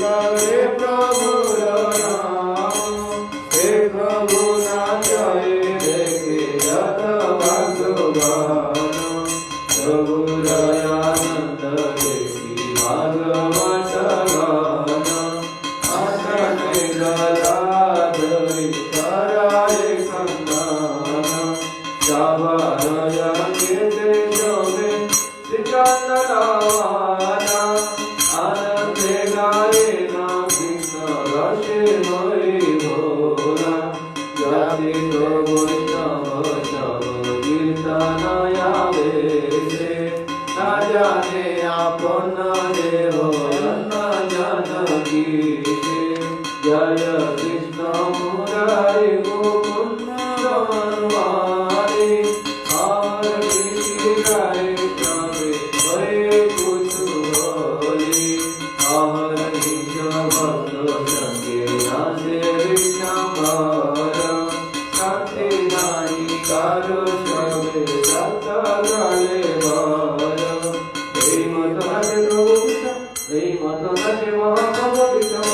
करे प्रभु नाम हे प्रभु नाचाए देखे रथ भगवान प्रभु दयानंद देखी भागवत गान आसने गलाधरी कराए कंदन जावानया कीर्ति शोभे श्रीचंदनावाना आनंदे गाये ना कृष्ण रसे मयि भोला जाति तो वैष्णव सब कीर्तनया वेशे ना जाने आपन देव न जानकी जय कृष्ण मुरारी गोकुंद वनवारी और किसी गाय कभी भये कुतूहली और निज भक्त संगे नाचे विष्णुवर शांति नाई कारो सबे सत गले वर हे मत नाचे प्रभु कृष्ण हे मत नाचे महाप्रभु कृष्ण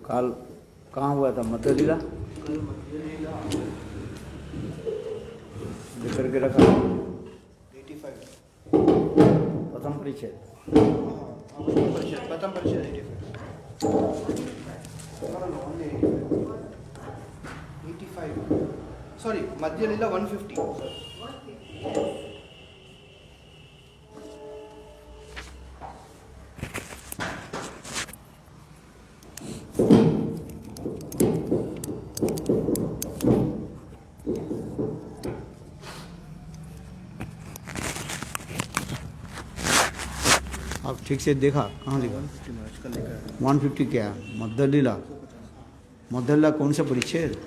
काल कहाँ हुआ था? मध्य लीला लेकर के रखा 85 प्रथम परिचय प्रथम परिचय 85 सॉरी मध्य लीला 150 आप ठीक से देखा? कहाँ लिखा? 150 क्या? मध्य लीला कौन सा परिच्छेद?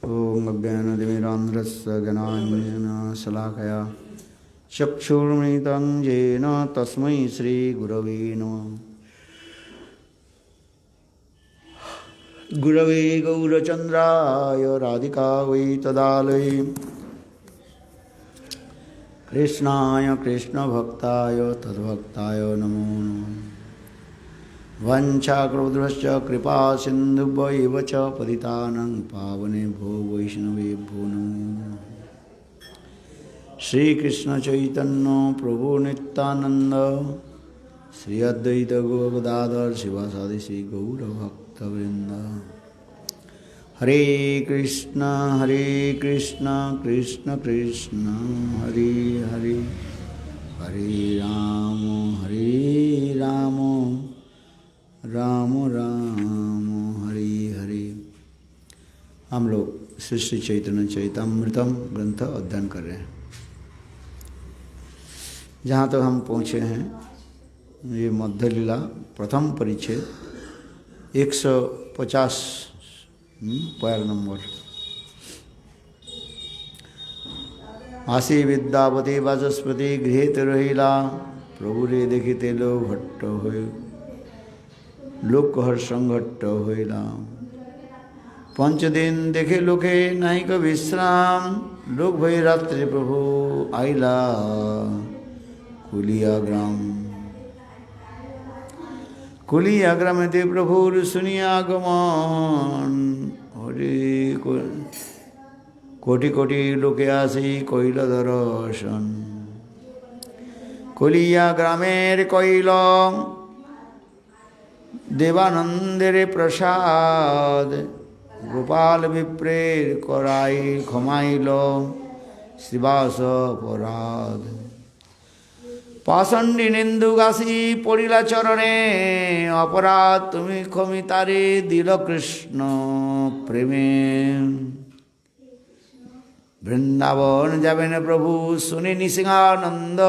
ॐ अज्ञानतिमिरान्ध्रस्य ज्ञानाञ्जनशलाकया चक्षुर्मिलितं येन तस्मै श्रीगुरवे नमः। गुरवे गौरचन्द्राय राधिकायै तदालये कृष्णाय कृष्णभक्ताय तद्भक्ताय नमो नमः। वंशाकृतश्च कृपा सिन्धुभ्यैव च पतितानां पावनेभ्यो वैष्णवेभ्यो नमो नमः। श्रीकृष्ण चैतन्य प्रभु नित्यानंद श्री अद्वैत गदाधर शिवासादि श्री गौरभक्तवृंद। हरे कृष्ण कृष्ण कृष्ण हरे हरे, हरे राम राम राम हरे हरे। हम लोग श्री श्री चैतन्य चैतामृतम ग्रंथ अध्ययन कर रहे हैं। जहाँ तक हम पहुँचे हैं, ये मध्य लीला प्रथम परिच्छेद 150 पैर नंबर। आशी विद्यापति वाचस्पति गृहित रहिला, प्रभु रे देखिते लो भट्ट हो लोक हर्षंघट्ट होइला। पंच दिन देखे लोके नाहिक विश्राम, लोक भई रात्रि प्रभु आइला कुलिया ग्राम। कुलिया ग्राम ते प्रभुर सुनिया आगमन, हरे कोटि कोटि लोके आसी कइल दर्शन। कुलिया ग्रामेर कइल देवानंदेर प्रसाद, गोपाल विप्रेर कराई क्षमाइल श्रीवास अपराध। पाषण्डी निंदुगासी पड़िला चरणे, अपराध तुमी क्षमितारे दिल कृष्ण प्रेमे। वृंदावन जाबेन प्रभु सुनि निसिंहानंद,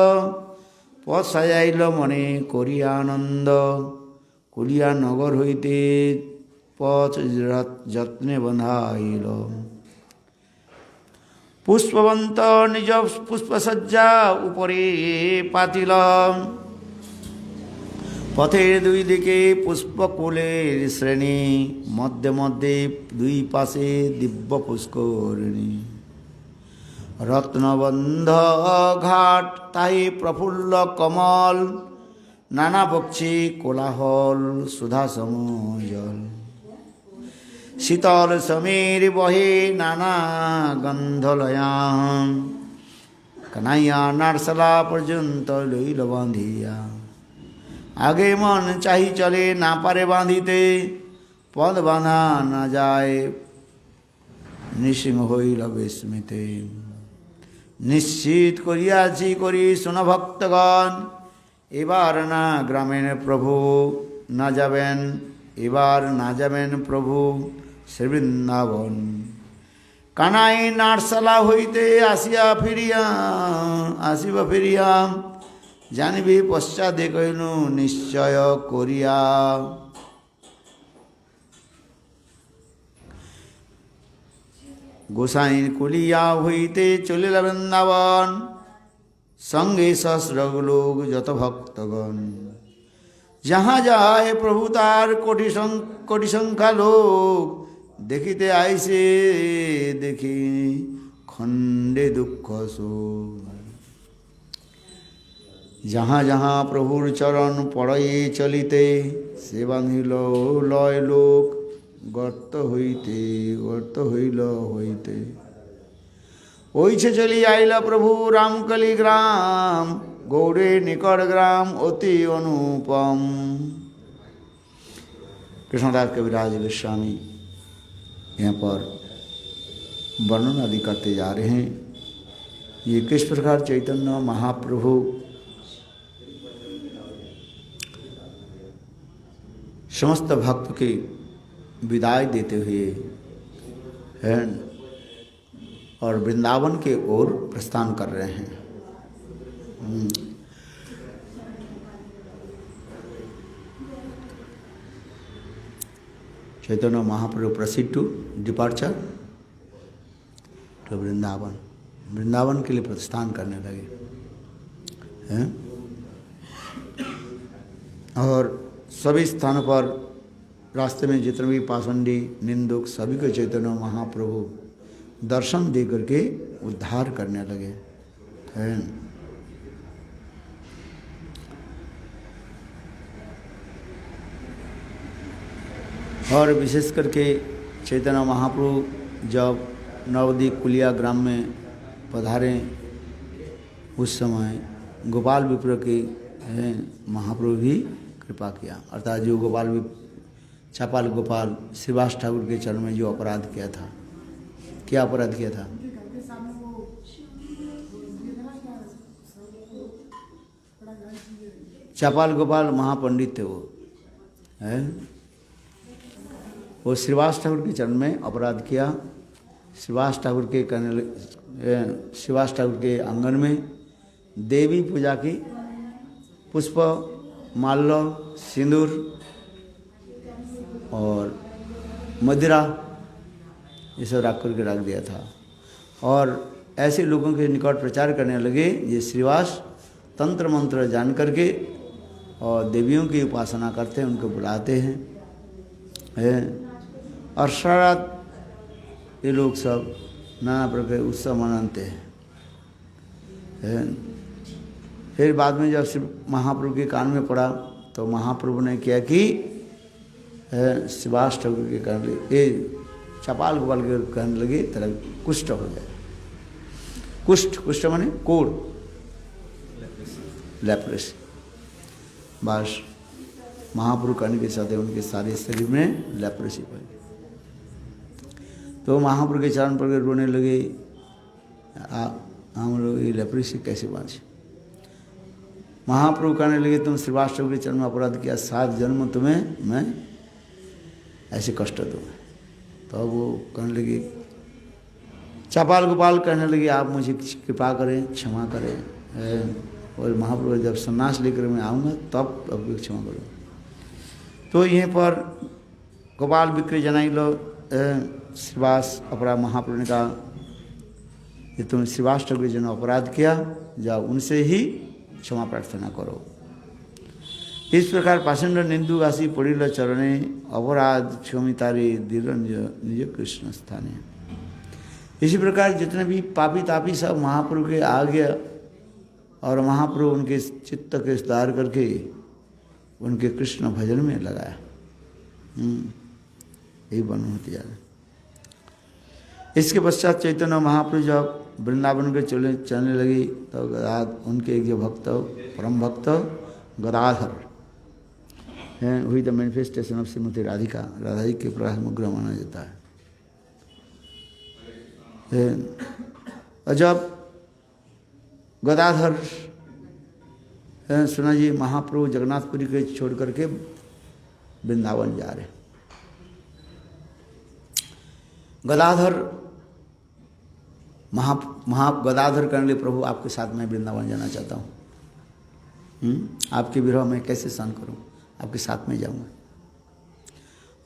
पथ साजाइल मने करिया आनंद। कुलिया नगर हईते पथ যত্নে बंधाइल। पुष्पवंत निज पुष्पसज्जा उपरे पातिल, पथेर दुई दिके पुष्पकुलेर श्रेणी। मध्य मध्य दुई पाशे दिव्य पुष्करिणी। रत्नबंध घाट ताई प्रफुल्ल कमल, नाना पक्षी कोलाहल सुधा समजल। शीतल समीर बहे नाना गंधलयाम, कन्हैया नारसला पर्यंत लइल बांधिया। आगे मन चाही चले ना पारे बांधिते, पद बांधा ना जाए निसिंह हইল विस्मिते। निश्चित करियाছি करी सुन भक्तगण, এবার না গ্রামের প্রভু না যাবেন, এবার না যাবেন প্রভু শ্রী বৃন্দাবন। কানাই নাটশালা হইতে আসিবা ফিরিয়া, জানিবি পশ্চাদে কইনু নিশ্চয় করিয়া। গোসাইন কুলিয়া হইতে চলিল বৃন্দাবন, संगे सहस्र लोग যত भक्तगण। जहाँ जाए प्रभु तार कोटि संख्या लोग, देखिते आइसे देखी खंडे दुख शोक। जहाँ जहाँ प्रभुर चरण पड़े चलिते, से बांधिल लय लोक गर्त हইল হইতে। ओइछे चली आइला प्रभु रामकली ग्राम, गौड़े निकट ग्राम अति अनुपम। कृष्णदास कविराज गोस्वामी यहाँ पर वर्णन आदि करते जा रहे हैं। ये किस प्रकार चैतन्य महाप्रभु समस्त भक्त की विदाई देते हुए हैं और वृंदावन के ओर प्रस्थान कर रहे हैं। Chaitanya Mahaprabhu proceed to departure तो वृंदावन, वृंदावन के लिए प्रस्थान करने लगे हैं। और सभी स्थानों पर रास्ते में जितने भी पाषंडी निंदुक सभी को चैतन्य महाप्रभु दर्शन दे करके उद्धार करने लगे हैं। और विशेष करके चैतन्य महाप्रभु जब नवदीप कुलिया ग्राम में पधारे उस समय गोपाल विप्र की महाप्रभु भी कृपा किया। अर्थात जो गोपाल चापाल गोपाल श्रीवास ठाकुर के चरण में जो अपराध किया था, क्या अपराध किया था? चापाल गोपाल महापंडित थे वो, है वो श्रीवास ठाकुर के चरण में अपराध किया। श्रीवास ठाकुर के श्रीवास ठाकुर के आंगन में देवी पूजा की पुष्प माल्य सिंदूर और मदिरा ये सब रख करके रख दिया था। और ऐसे लोगों के निकट प्रचार करने लगे ये श्रीवास तंत्र मंत्र जान करके और देवियों की उपासना करते हैं, उनको बुलाते हैं और सारा रात ये लोग सब नाना प्रकार उत्सव मनाते हैं। फिर बाद में जब महाप्रभु के कान में पड़ा तो महाप्रभु ने क्या कि श्रीवास ठाकुर के कहने लगे, ये चपाल गोपाल के कहने लगे तेरा कुष्ठ हो जाए। कुष्ठ, कुष्ठ माने कोढ़, लेप्रेसी। बस महाप्रभु कहने के साथ उनके सारे शरीर में लेप्रेसी पड़ी। तो महाप्रभु के चरण पर रोने लगे, हम लोग ये लेप्रेसी कैसे बाँचे? महाप्रभु कहने लगे तुम श्रीवास ठाकुर के चरण में अपराध किया, 7 जन्म तुम्हें मैं ऐसे कष्ट दूँ। तो वो कहने लगे, चापाल गोपाल कहने लगे आप मुझे कृपा करें, क्षमा करें। और महाप्रभु जब सन्यास लेकर मैं आऊँगा तब आपको क्षमा करूँ। तो यहीं पर गोपाल विक्रय जनाई लो श्रीवास अपराध महाप्रभु ने कहा कि तुम श्रीवास ठाकुर जी ने अपराध किया, जाओ उनसे ही क्षमा प्रार्थना करो। इस प्रकार पाषंड निंदु आसी पड़िल चरणे अपराध क्षमितारे दीर निज कृष्ण स्थाने। इसी प्रकार जितने भी पापी तापी सब महाप्रभु के आ गया और महाप्रभु उनके चित्त के सुधार करके उनके कृष्ण भजन में लगाया। यही वर्णन होती जा रहा। इसके पश्चात चैतन्य महाप्रभु जब वृंदावन के चलने लगी तो उनके एक जो भक्त परम भक्त गदाधर हैं, हुई the manifestation of Shrimati Radhika, Radha ji के प्रारंभ माना जाता है। और जब गदाधर सुना जी महाप्रभु जगन्नाथपुरी के छोड़ करके वृंदावन जा रहे, गदाधर गदाधर करने लिए प्रभु आपके साथ मैं वृंदावन जाना चाहता हूँ, आपके विरह में कैसे सहन करूँ, आपके साथ में जाऊँगा।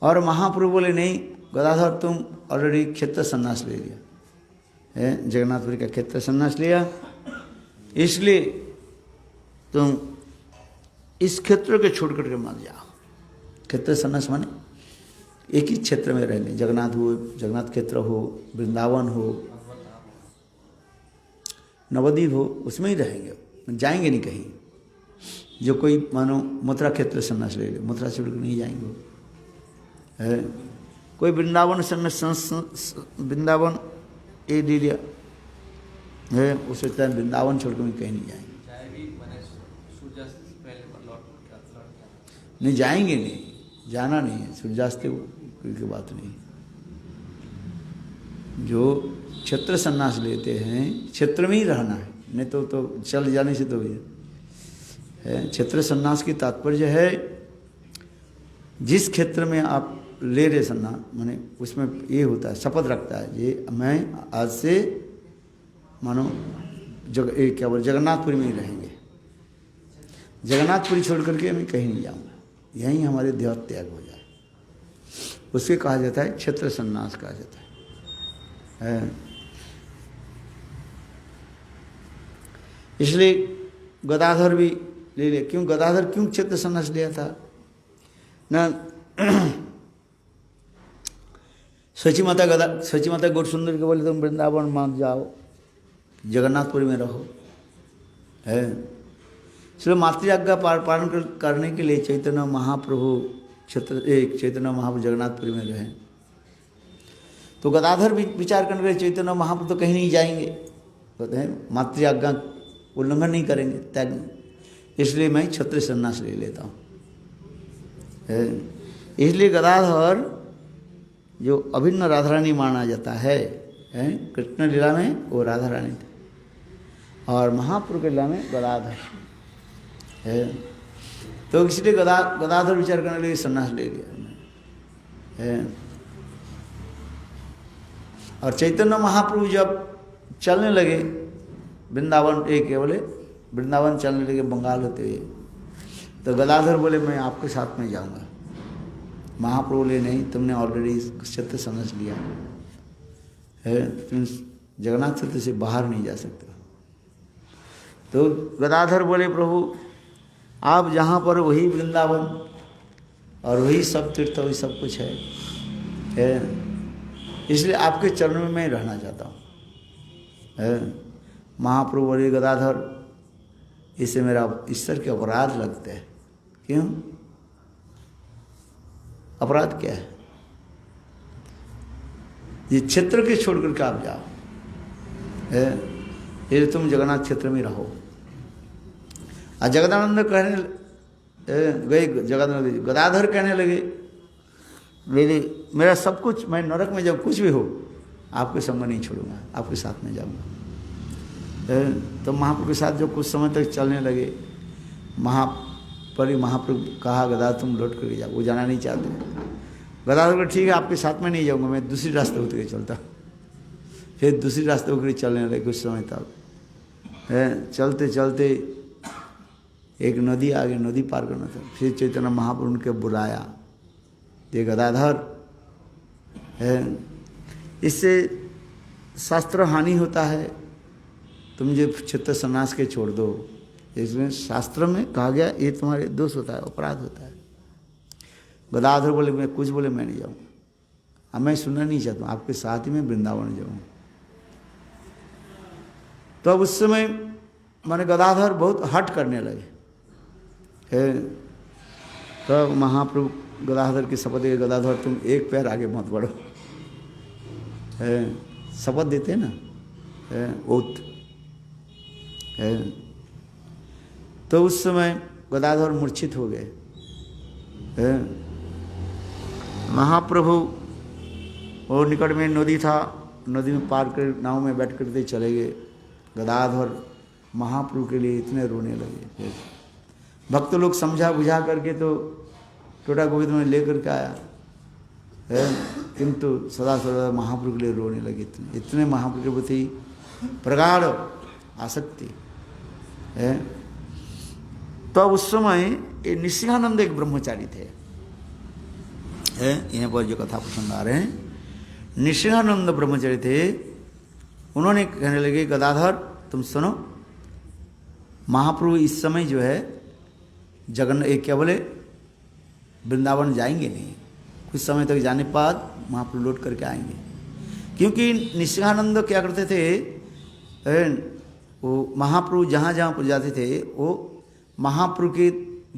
और महाप्रभु बोले नहीं गदाधर तुम ऑलरेडी क्षेत्र संन्यास ले लिया है, जगन्नाथपुरी का क्षेत्र संन्यास लिया, इसलिए तुम इस क्षेत्र के छोड़ करके मत जाओ। क्षेत्र संन्यास माने एक ही क्षेत्र में रहने, जगन्नाथ हो, जगन्नाथ क्षेत्र हो, वृंदावन हो, नवद्वीप हो, उसमें ही रहेंगे, जाएंगे नहीं कहीं। जो कोई मानो मथुरा क्षेत्र संन्यास ले ले, मथुरा छोड़ कर नहीं जाएंगे है। कोई वृंदावन संन्यास, वृंदावन ये ले लिया है, उस टाइम वृंदावन छोड़ कर कहीं नहीं जाएंगे, नहीं जाएंगे, नहीं जाना नहीं है, सूर्यास्त की बात नहीं। जो क्षेत्र संन्यास लेते हैं क्षेत्र में ही रहना है, नहीं तो चल जाने से तो है। क्षेत्र संन्यास की तात्पर्य है जिस क्षेत्र में आप ले रहे संन्यास, माने उसमें ये होता है, शपथ रखता है ये मैं आज से मानो क्या बोल जगन्नाथपुरी में ही रहेंगे, जगन्नाथपुरी छोड़ करके मैं कहीं नहीं जाऊँगा, यहीं हमारे देह त्याग हो जाए, उसके कहा जाता है क्षेत्र संन्यास कहा जाता है। इसलिए गदाधर भी ले लिया। क्यों गदाधर क्यों क्षेत्र संन्यास लिया था ना? सची माता गौर सुंदर के बोले तुम वृंदावन मान जाओ, जगन्नाथपुरी में रहो, है। इसलिए मातृ आज्ञा पालन करने के लिए चैतन्य महाप्रभु चैतन्य महाप्रभु जगन्नाथपुरी में रहे। तो गदाधर भी विचार करने के लिए चैतन्य महाप्रभु तो कहीं नहीं जाएंगे, कहते हैं मातृ आज्ञा उल्लंघन नहीं करेंगे, त्याग नहीं, इसलिए मैं क्षत्रिय संन्यास ले लेता हूँ। इसलिए गदाधर जो अभिन्न राधा रानी माना जाता है, कृष्ण लीला में वो राधा रानी थे और महाप्रभु की लीला में गदाधर है। तो इसलिए गदाधर विचार करने के लिए संन्यास ले लिया है। और चैतन्य महाप्रभु जब चलने लगे वृंदावन, एक बोले वृंदावन चलने लगे बंगाल होते हुए, तो गदाधर बोले मैं आपके साथ में जाऊंगा। महाप्रभु बोले नहीं, तुमने ऑलरेडी क्षेत्र संन्यास लिया है, तुम जगन्नाथ क्षेत्र से बाहर नहीं जा सकते। तो गदाधर बोले प्रभु आप जहाँ पर वही वृंदावन और वही सब तीर्थ वही सब कुछ है, इसलिए आपके चरणों में मैं रहना चाहता हूँ। महाप्रभु बोले गदाधर इससे मेरा ईश्वर के अपराध लगते हैं। क्यों? अपराध क्या है? ये क्षेत्र के छोड़ करके आप जाओ, ये तुम जगन्नाथ क्षेत्र में रहो। और जगदानंद कहने गए, गदाधर कहने लगे मेरा सब कुछ, मैं नरक में जब कुछ भी हो आपके संग नहीं छोड़ूंगा, आपके साथ में जाऊंगा। तो महाप्रभु के साथ जो कुछ समय तक चलने लगे, महाप्रभु कहा गदाधर तुम लौट करके जाओ, वो जाना नहीं चाहते। गदाधर को ठीक है आपके साथ में नहीं जाऊंगा, मैं दूसरी रास्ते होते चलता। फिर दूसरी रास्ते होकर चलने लगे कुछ समय तक। चलते चलते एक नदी आ गई, नदी पार करना था। फिर चैतन्य महाप्रभु ने बुलाया, ये गदाधर है, इससे शास्त्र हानि होता है, तुम जो क्षेत्र संन्यास के छोड़ दो। इसमें शास्त्र में कहा गया ये तुम्हारे दोष होता है, अपराध होता है। गदाधर बोले मैं कुछ बोले मैं नहीं जाऊँगा, मैं सुनना नहीं चाहता हूँ, आपके साथ ही मैं वृंदावन जाऊँ। तो अब उस समय माने गदाधर बहुत हट करने लगे। तो महाप्रभु गदाधर की शपथ दे, गदाधर तुम एक पैर आगे मत बढ़ो, शपथ देते हैं ना, ओथ। तो उस समय गदाधर मूर्छित हो गए। महाप्रभु वो निकट में नदी था, नदी में पार कर नाव में बैठ करते चले गए। गदाधर महाप्रभु के लिए इतने रोने लगे। भक्त लोग समझा बुझा करके तो टोटा गोविंद में लेकर के आया है, किंतु सदा सदा महाप्रभु के लिए रोने लगे। इतने महाप्रभु के प्रति प्रगाढ़ आसक्ति है। तो उस समय ये निशिंहानंद एक ब्रह्मचारी थे, यहाँ पर जो कथा प्रसंग आ रहे हैं, निशिंहानंद ब्रह्मचारी थे। उन्होंने कहने लगे गदाधर तुम सुनो, महाप्रभु इस समय जो है एक क्या बोले वृंदावन जाएंगे नहीं, कुछ समय तक जाने के बाद महाप्रभु लौट करके आएंगे। क्योंकि निशिंहानंद क्या करते थे, वो महाप्रभु जहाँ जहाँ पर जाते थे वो महाप्रभु के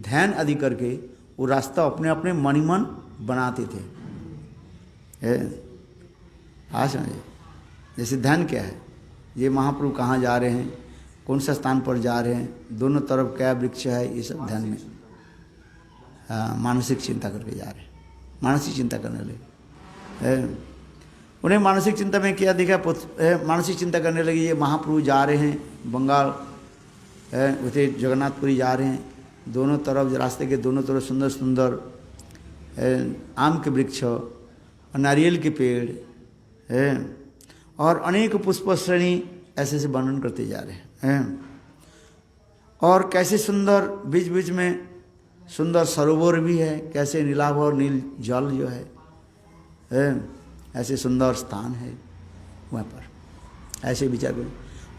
ध्यान आदि करके वो रास्ता अपने अपने मणिमन बनाते थे। हाँ समझे, जैसे ध्यान क्या है, ये महाप्रभु कहाँ जा रहे हैं, कौन सा स्थान पर जा रहे हैं, दोनों तरफ क्या वृक्ष है, ये सब ध्यान में मानसिक चिंता करके जा रहे हैं, मानसिक चिंता करने लगे। उन्हें मानसिक चिंता में क्या दिखा, मानसिक चिंता करने लगी ये महाप्रभु जा रहे हैं बंगाल, उसे जगन्नाथपुरी जा रहे हैं, दोनों तरफ रास्ते के दोनों तरफ सुंदर सुंदर आम के वृक्ष और नारियल के पेड़ और अनेक पुष्प श्रेणी ऐसे से वर्णन करते जा रहे हैं। और कैसे सुंदर बीच बीच में सुंदर सरोवर भी है, कैसे नीलाभ और नील जल जो है, ऐसे सुंदर स्थान है वहाँ पर, ऐसे विचार करें।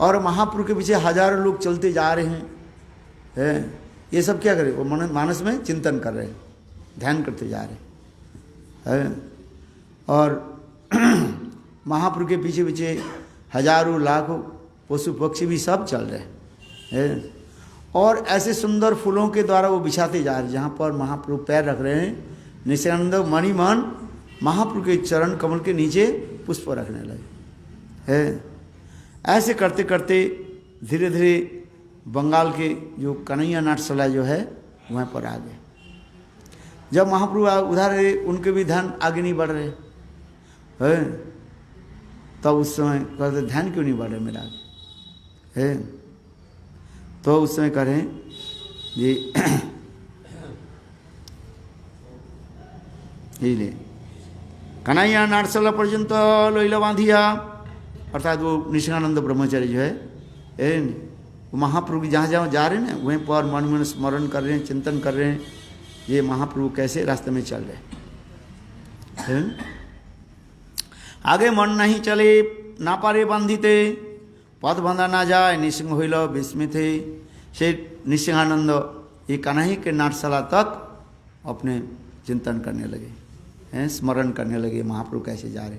और महाप्रभु के पीछे हजारों लोग चलते जा रहे हैं। ये सब क्या करें? वो मानस में चिंतन कर रहे हैं, ध्यान करते जा रहे हैं। और महाप्रभु के पीछे पीछे हजारों लाखों पशु पक्षी भी सब चल रहे हैं। और ऐसे सुंदर फूलों के द्वारा वो बिछाते जा रहे हैं, जहाँ पर महाप्रभु पैर रख रहे हैं। नित्यानंद मणिमन महाप्रभु के चरण कमल के नीचे पुष्प रखने लगे है। ऐसे करते करते धीरे धीरे बंगाल के जो कन्हैया नाट्यशाला जो है वहाँ पर आ गए। जब महाप्रभु उधर रहे, उनके भी ध्यान आगे नहीं बढ़ रहे है। तब उस समय कहते ध्यान क्यों नहीं बढ़ रहे मेरा है? तो उस समय करें ये ले कन्हैया नाट्यशाला पर्यंत लैला बांधिया, अर्थात वो निशिकानंद ब्रह्मचारी जो है वो महाप्रभु जहाँ जहाँ जा रहे हैं ना, वहीं पर मन में स्मरण कर रहे हैं, चिंतन कर रहे हैं, ये महाप्रभु कैसे रास्ते में चल रहे हैं। आगे मन नहीं चले ना पारे बांधिते, पथ बंधा ना जाए निसिंह होइल विस्मित है। से निसिंहानंद ये कन्हैया के नाट्यशाला तक अपने चिंतन करने लगे हैं, स्मरण करने लगे महाप्रभु कैसे जा रहे,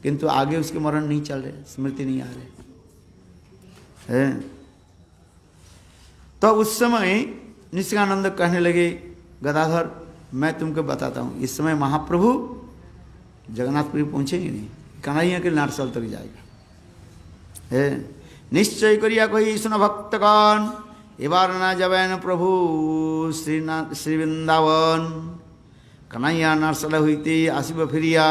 किंतु आगे उसके मरण नहीं चल रहे, स्मृति नहीं आ रहे हैं। तो उस समय निशिकानंद कहने लगे गदाधर मैं तुमको बताता हूँ, इस समय महाप्रभु जगन्नाथपुरी पहुँचेंगे नहीं, कन्हैया के नाट्यशाला तक जाएगा है। निश्चय करिया कोई सुन भक्तगण एबार ना जाबेन प्रभु श्री वृंदावन, कन्हैया नाट्यशाला हईते आसिब फिरिया,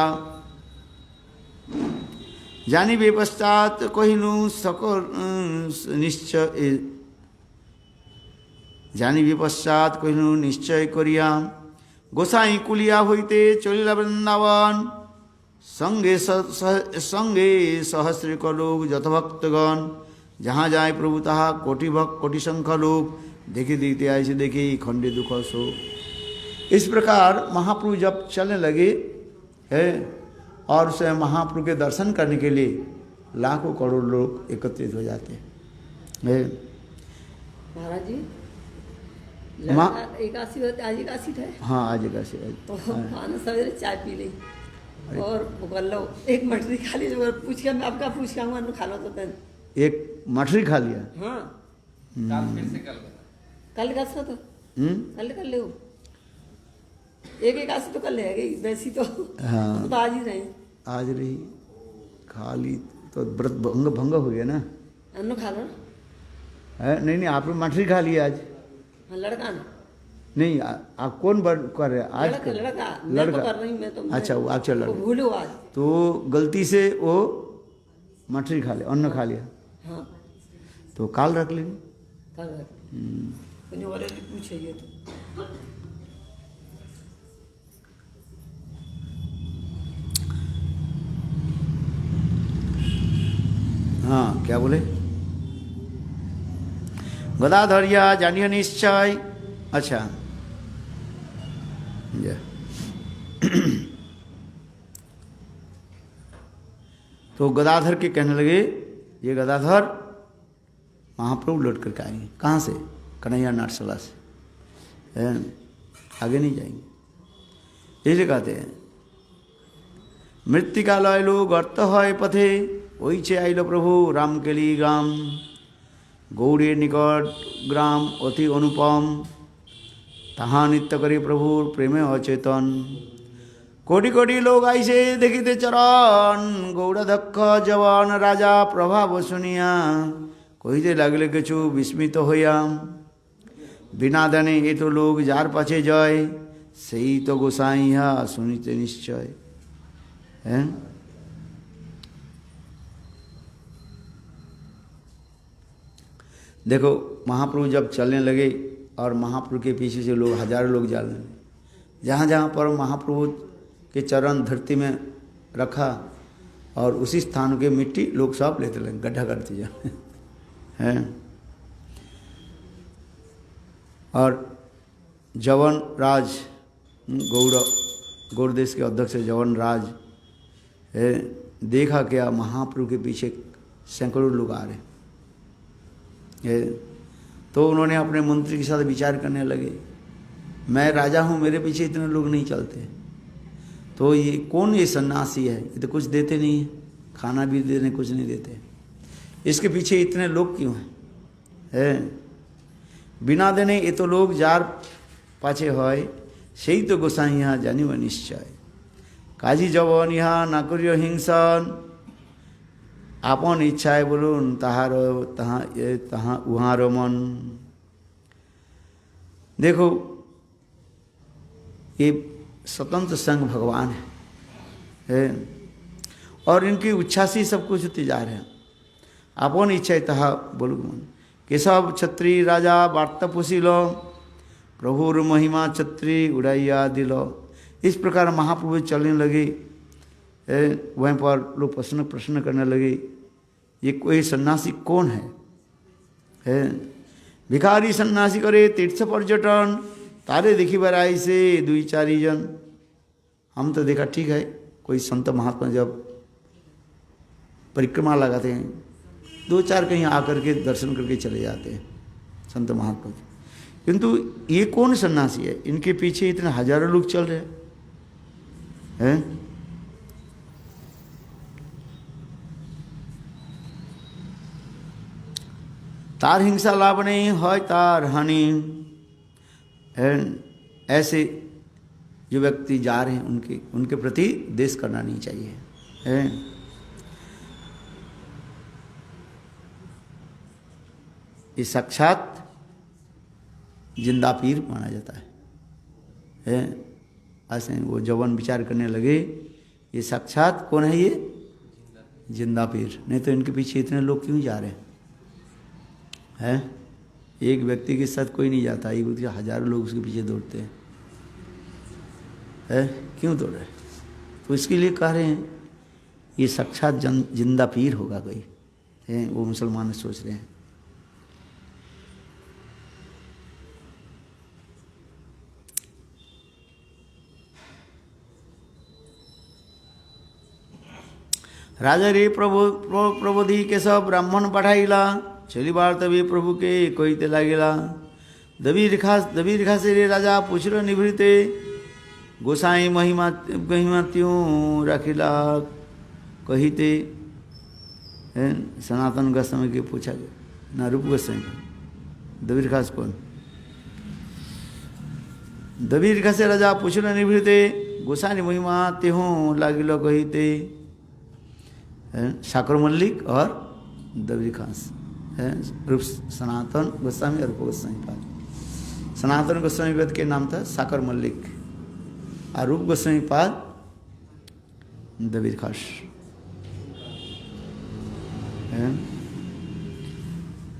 जानिबे पश्चात कहिनु सकल निश्चय, जानिबे पश्चात कहिनु निश्चय करिया, गोसाई कुलिया हईते चलिला वृंदावन, संगे सहस्रिक लोग जत भक्तगण, जहाँ जाए प्रभु तहा कोटि संख्या लोग, देखे देखते ऐसे देखे खंडे दुख सो। इस प्रकार महाप्रभु जब चलने लगे है और उसे महाप्रभु के दर्शन करने के लिए लाखों करोड़ लोग एकत्रित हो जाते हैं। महाराज जी एकादशी होते, आज एकादशी है। हाँ आज एकादशी है। तो खाना सवेरे चाय पी ली और कर लो, एक मटरी खा ली, जो पूछ के मैं आपका पूछ के आऊँगा खा लो तो तन एक मटरी खा लिया। हाँ फिर से कल का सो तो कल कर ले, एक एकादशी तो कर ले वैसी तो हाँ तो आज ही रही, आज रही खा ली तो व्रत भंग हो गया ना। अन्न खा लो है नहीं आपने मटरी खा लिया आज। हाँ लड़का ना नहीं आप कौन कर रहे आज? लड़का मैं तो कर रही, मैं तो अच्छा वो अच्छा लड़का भूलो आज तो गलती से वो मटरी खा लिया, अन्न खा लिया। हाँ तो काल रख लेंगे। कल वाले पूछे ये तो हाँ क्या बोले? गदाधरिया जानिए निश्चय। अच्छा तो गदाधर के कहने लगे ये गदाधर महाप्रभु लौट करके आएंगे। कहाँ से? कन्हैया नाट्यशाला से, आगे नहीं जाएंगे। इसलिए कहते हैं मृत्तिका लयलो गर्त है पथे, वही छे आइल प्रभु रामकेली ग्राम, गौड़े निकट ग्राम अति अनुपम, तहाँ नित्य करे प्रभु प्रेमे अचेतन, कोटि कोटि लोग आइसे देखिते चरण, गौड़ाध्यक्ष जवान राजा प्रभाव सुनिया, कहिते लागले किछु विस्मित हइया, बिना दाने ये तो लोग जार पाछे जय, सेई तो गोसाइया सुनिते निश्चय है। देखो महाप्रभु जब चलने लगे और महाप्रभु के पीछे से लोग हजारों लोग जा रहे, जहाँ जहाँ पर महाप्रभु के चरण धरती में रखा और उसी स्थान के मिट्टी लोग सब लेते लगे, गड्ढा करते जा हैं। और जवन राज गौड़ देश के अध्यक्ष जवन राज है, देखा क्या महाप्रभु के पीछे सैकड़ों लोग आ रहे तो उन्होंने अपने मंत्री के साथ विचार करने लगे, मैं राजा हूँ, मेरे पीछे इतने लोग नहीं चलते, तो ये कौन ये सन्यासी है, ये तो कुछ देते नहीं है, खाना भी देने कुछ नहीं देते, इसके पीछे इतने लोग क्यों हैं? बिना देने ये तो लोग जार पाछे হয় সেই তো গোসাই ইহা জানিব নিশ্চয়, কাজী যবন ইহা না করিও হিংসন, আপন ইচ্ছায় বলুন তাহার তাহা উহার मन। देखो ये स्वतंत्र संघ भगवान है और इनकी इच्छा से सब कुछ होते जा रहे हैं। अपन इच्छा तहा बोलू मन केशव छत्री राजा वार्ता पोषिल, प्रभुर महिमा छत्री उड़ाइया दिल। इस प्रकार महाप्रभु चलने लगे, वहीं पर लोग प्रश्न करने लगे, ये कोई सन्यासी कौन है? भिखारी सन्यासी करे तीर्थ पर्यटन, तारे देखी बार आई से 2-4 जन। हम तो देखा ठीक है, कोई संत महात्मा जब परिक्रमा लगाते हैं 2-4 कहीं आकर के दर्शन करके चले जाते हैं संत महात्मा के, किंतु ये कौन सन्यासी है? इनके पीछे इतने हजारों लोग चल रहे हैं। तार हिंसा लाभ नहीं है तार हानि। ऐसे जो व्यक्ति जा रहे हैं उनके प्रति देश करना नहीं चाहिए। ये साक्षात जिंदा पीर माना जाता है। ऐसे वो जवान विचार करने लगे, ये साक्षात कौन है? ये जिंदा पीर, नहीं तो इनके पीछे इतने लोग क्यों जा रहे हैं? एक व्यक्ति के साथ कोई नहीं जाता, एक व्यक्ति हजारों लोग उसके पीछे दौड़ते हैं। क्यों दौड़ रहे? तो इसके लिए कह रहे हैं ये साक्षात जिंदा पीर होगा कोई, वो मुसलमान सोच रहे हैं। राजा रे प्रबोधि केशव ब्राह्मण पठाइला, चलिबार तभी प्रभु के कहिते लागिला। दबी रिखा से रे राजा पूछल निभृते, गोसाई महिमा त्यों रखिला कहिते। सनातन गोस्वामी के पूछा गया ना, रूप गोस्वामी दबी रिखा से कौन? दबी रिखा से राजा पूछल निभृते, गोसाई महिमा त्यों लागिल कहिते। साकर मल्लिक और दबरी खास है, रूप सनातन गोस्वामी और रूप गोस्वामी पाद। सनातन गोस्वामी वेद के नाम था साकर मल्लिक और रूप गोस्वामी पाद दबीर खास।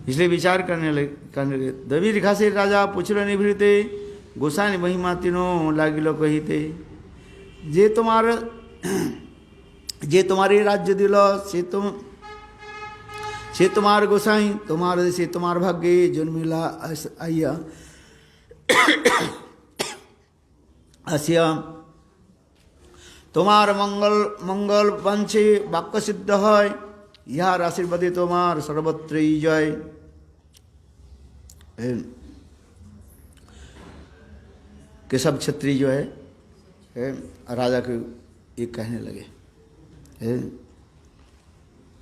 इसलिए विचार करने लगे। दबीर खास राजा पूछल निभृते, गोसाई महिमा तीनों लागिलो कहिते। जे तुम्हारे राज्य दिल से तुम्हार गोसाई, तुम्हारे से तुम्हार भाग्य जन्मिला आइया आसिया। तुम्हार मंगल वंशे वाक्य सिद्ध है, यार आशीर्वादे तुम्हार सर्वत्र जय। केशव क्षत्रिय जो है राजा को ये कहने लगे,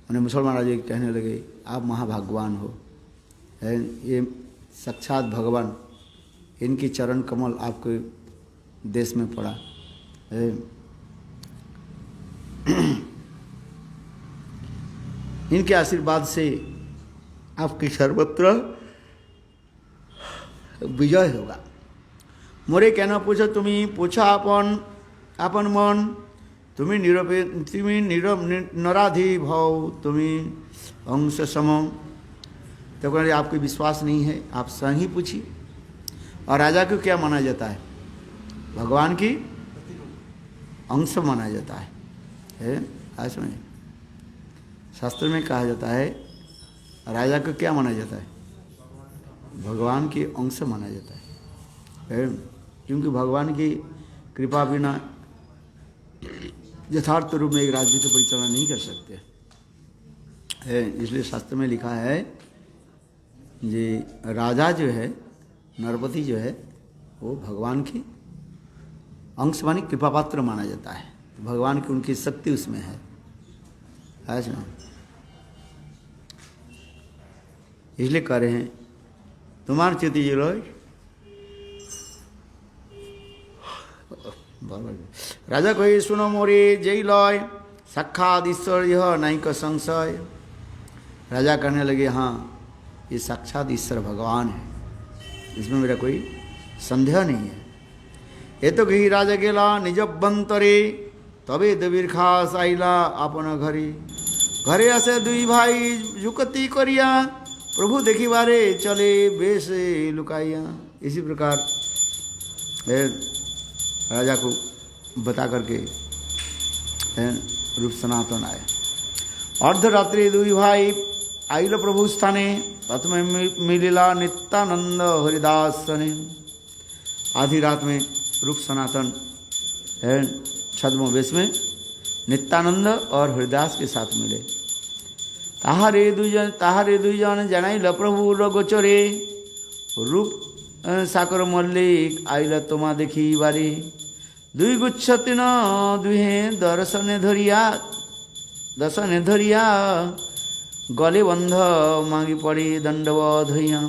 उन्हें मुसलमान राजा कहने लगे, आप महाभाग्यवान हो। ये साक्षात भगवान, इनकी चरण कमल आपके देश में पड़ा। इनके आशीर्वाद से आपकी सर्वत्र विजय होगा। मोरे कहना पूछो तुम्हें पूछा अपन मन, तुम्हें नराधि भाव तुम्हें अंश सम। तो कहते आपको विश्वास नहीं है, आप स्वयं ही पूछिए। और राजा को क्या माना जाता है? भगवान की अंश माना जाता है। आज समझ, शास्त्र में कहा जाता है राजा को क्या माना जाता है? भगवान की अंश माना जाता है। क्योंकि भगवान की कृपा बिना यथार्थ रूप में एक राज्य को परिचालन नहीं कर सकते। इसलिए शास्त्र में लिखा है ये राजा जो है, नरपति जो है, वो भगवान की अंश मानी कृपा पात्र माना जाता है। भगवान की उनकी शक्ति उसमें है ना, इसलिए कह रहे हैं तुम्हार च्युति जी लो। राजा कहे सुनो मोरे जय लय साक्षात ईश्वर यह नहीं का संशय। राजा कहने लगे हाँ ये साक्षात ईश्वर भगवान है, इसमें मेरा कोई संदेह नहीं है। ये तो कही राजा गेला निज बंतरे तबे देवीर खास आईला आपन घरे। घरे आसे दुई भाई जुकती करिया प्रभु देखी बारे चले बेस लुकाइया। इसी प्रकार राजा को बता करके रूप सनातन आए। अर्धरात्रि दुई भाई आइल प्रभु स्थाने तत्मे मिलिला नित्यानंद हरिदास ने। आधी रात में रूप सनातन छद्म वेश में नित्यानंद और हरिदास के साथ मिले। ताहारे दुईजन जनाइल प्रभु गोचरे रूप साकर मल्लिक आइल तोमा देखी बारी। दुई गुच्छ तीन दुहे दर्शने धरिया गले बंध मांगी पड़ी दंडवत होइया।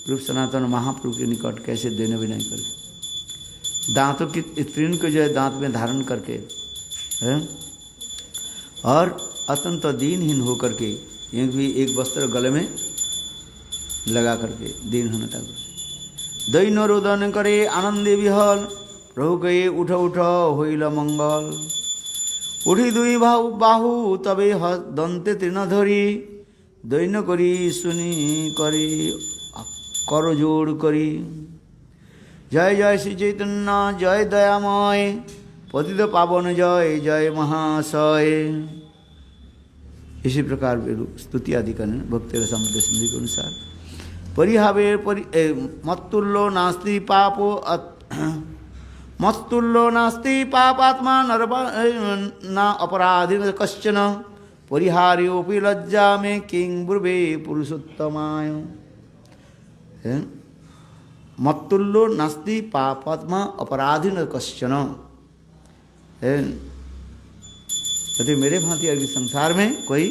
रूप सनातन महाप्रभु के निकट कैसे देने भी नहीं करे, दांतों की तृण को जो है दांत में धारण करके है, और अत्यंत दीनहीन होकर के एक वस्त्र गले में लगा करके दीन होने तक दैन्य रोदन करे आनंदे विहल। प्रभु कहे उठ उठ होइल मंगल। उठी दुई बाहु तबे दंते तृण धरी दैन्य करी सुनी करी कर जोड़ करी। जय जय श्री चैतन्य जय दयामय पतित पावन जय जय महाशय। इसी प्रकार स्तुति आदि करने भक्ति रसामृत सिंधु के अनुसार। परिहावे मत्तुल्लो नास्ति पापो मत्तुल्लो नास्ति पापात्मा न अपराधी कश्चन। परिहार्योपि लज्जा में किंग ब्रुवे पुरुषोत्तमाय। मत्तुल्लो नास्ति पापात्मा अपराधी न कश्चन। यदि मेरे भांति अभी संसार में कोई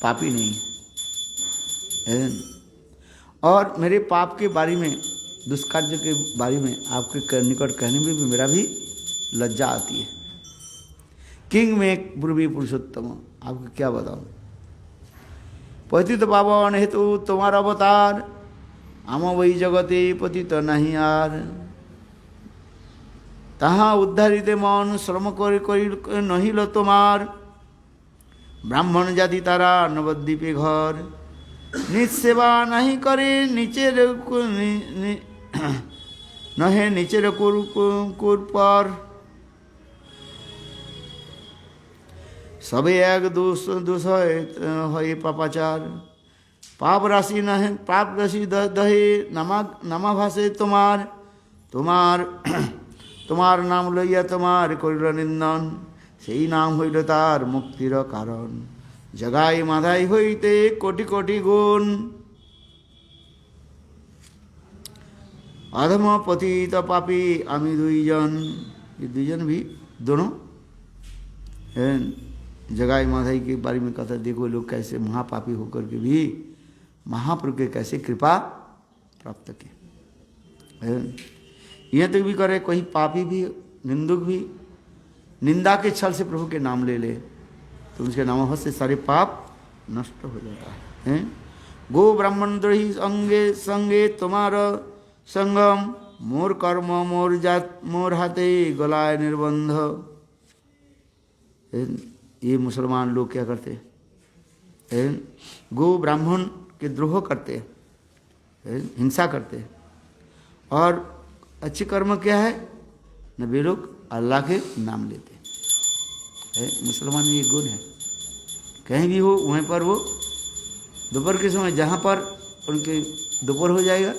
पापी नहीं है, और मेरे पाप के बारे में दुष्कार्य के बारे में आपके निकट कहने में भी मेरा भी लज्जा आती है। किंग में ब्रुवी पुरुषोत्तम, आपको क्या बताऊं। पतित पावन हेतु तुम्हारा अवतार आम वही जगते पतित नहीं यार। ताहा उद्धारिते मन श्रम कर नहिल तुम्हार। ब्राह्मण जाति तारा नवद्वीपे घर निज सेवा नहीं करे नीचेर नहे नीचेर कुर पर। सबे एक दोष है पापाचार। पाप राशि नहे पाप राशि दहे नामा भाषे तुम्हार नाम लइया तुम्हार करिल निंदन। सेई नाम हইল तार मुक्तिर कारण। जगाई माधाई हইতে कोटि कोटि गुण। अधम पतित पापी आमी दुईजन। ये दुईजन भी दोनों जगाई माधाई के बारे में कहता। देखो लोग कैसे महापापी होकर के भी महाप्रभु के कैसे कृपा प्राप्त किए। यह तक भी करे कोई पापी भी निंदुक भी निंदा के छल से प्रभु के नाम ले ले तो उसके नाम से सारे पाप नष्ट हो जाता है। गो ब्राह्मण द्रोही संगे संगे तुम्हारा संगम। मोर कर्म मोर जात मोर हाथे गलाय निर्बंध। ये मुसलमान लोग क्या करते हैं, गो ब्राह्मण के द्रोह करते हैं, हिंसा करते हैं। और अच्छे कर्म क्या है न, वे लोग अल्लाह के नाम लेते हैं। मुसलमान ये गुण है। कहीं भी हो वहीं पर वो दोपहर के समय जहाँ पर उनके दोपहर हो जाएगा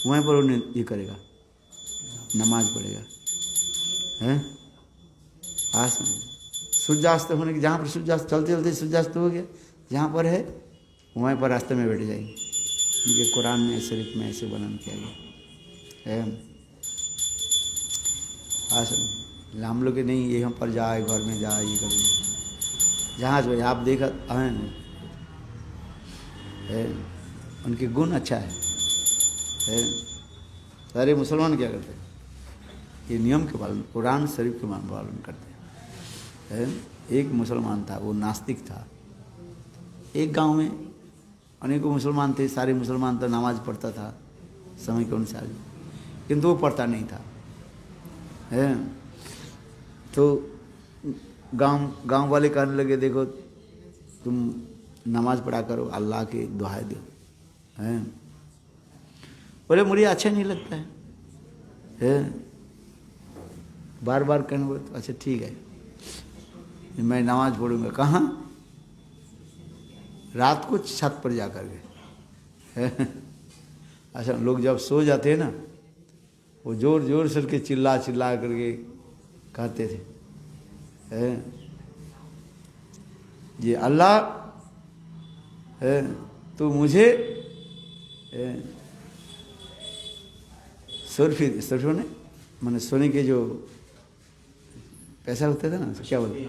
वहीं पर उन्हें ये करेगा, नमाज पढ़ेगा। हैं पास में सूर्यास्त होने के, जहाँ पर सूर्यास्त चलते चलते सूर्यास्त हो गया, जहाँ पर है वहीं पर रास्ते में बैठ जाएंगे। उनके कुरान में शरीफ में ऐसे वर्णन किया गया है। हम लोग के नहीं, ये हम पर जाए, घर में जाए, ये करेंगे जहाज भाई आप देखा है, उनके गुण अच्छा है। सारे मुसलमान क्या करते हैं, ये नियम के पालन, कुरान शरीफ के पालन करते हैं। एक मुसलमान था, वो नास्तिक था। एक गांव में अनेकों मुसलमान थे, सारे मुसलमान तो नमाज पढ़ता था समय के अनुसार, किंतु वो पढ़ता नहीं था। तो गांव वाले कहने लगे, देखो तुम नमाज पढ़ा करो, अल्लाह की दुआएं दो। बोले मुझे अच्छा नहीं लगता है, बार बार कहने बोले, तो अच्छा ठीक है मैं नमाज पढ़ूंगा। कहाँ? रात को छत पर जा कर के। अच्छा, लोग जब सो जाते हैं ना, वो जोर जोर से के चिल्ला चिल्ला करके कहते थे, ये अल्लाह तो मुझे सर्फी ने मैंने सोने के जो पैसा होते थे ना, क्या बोलते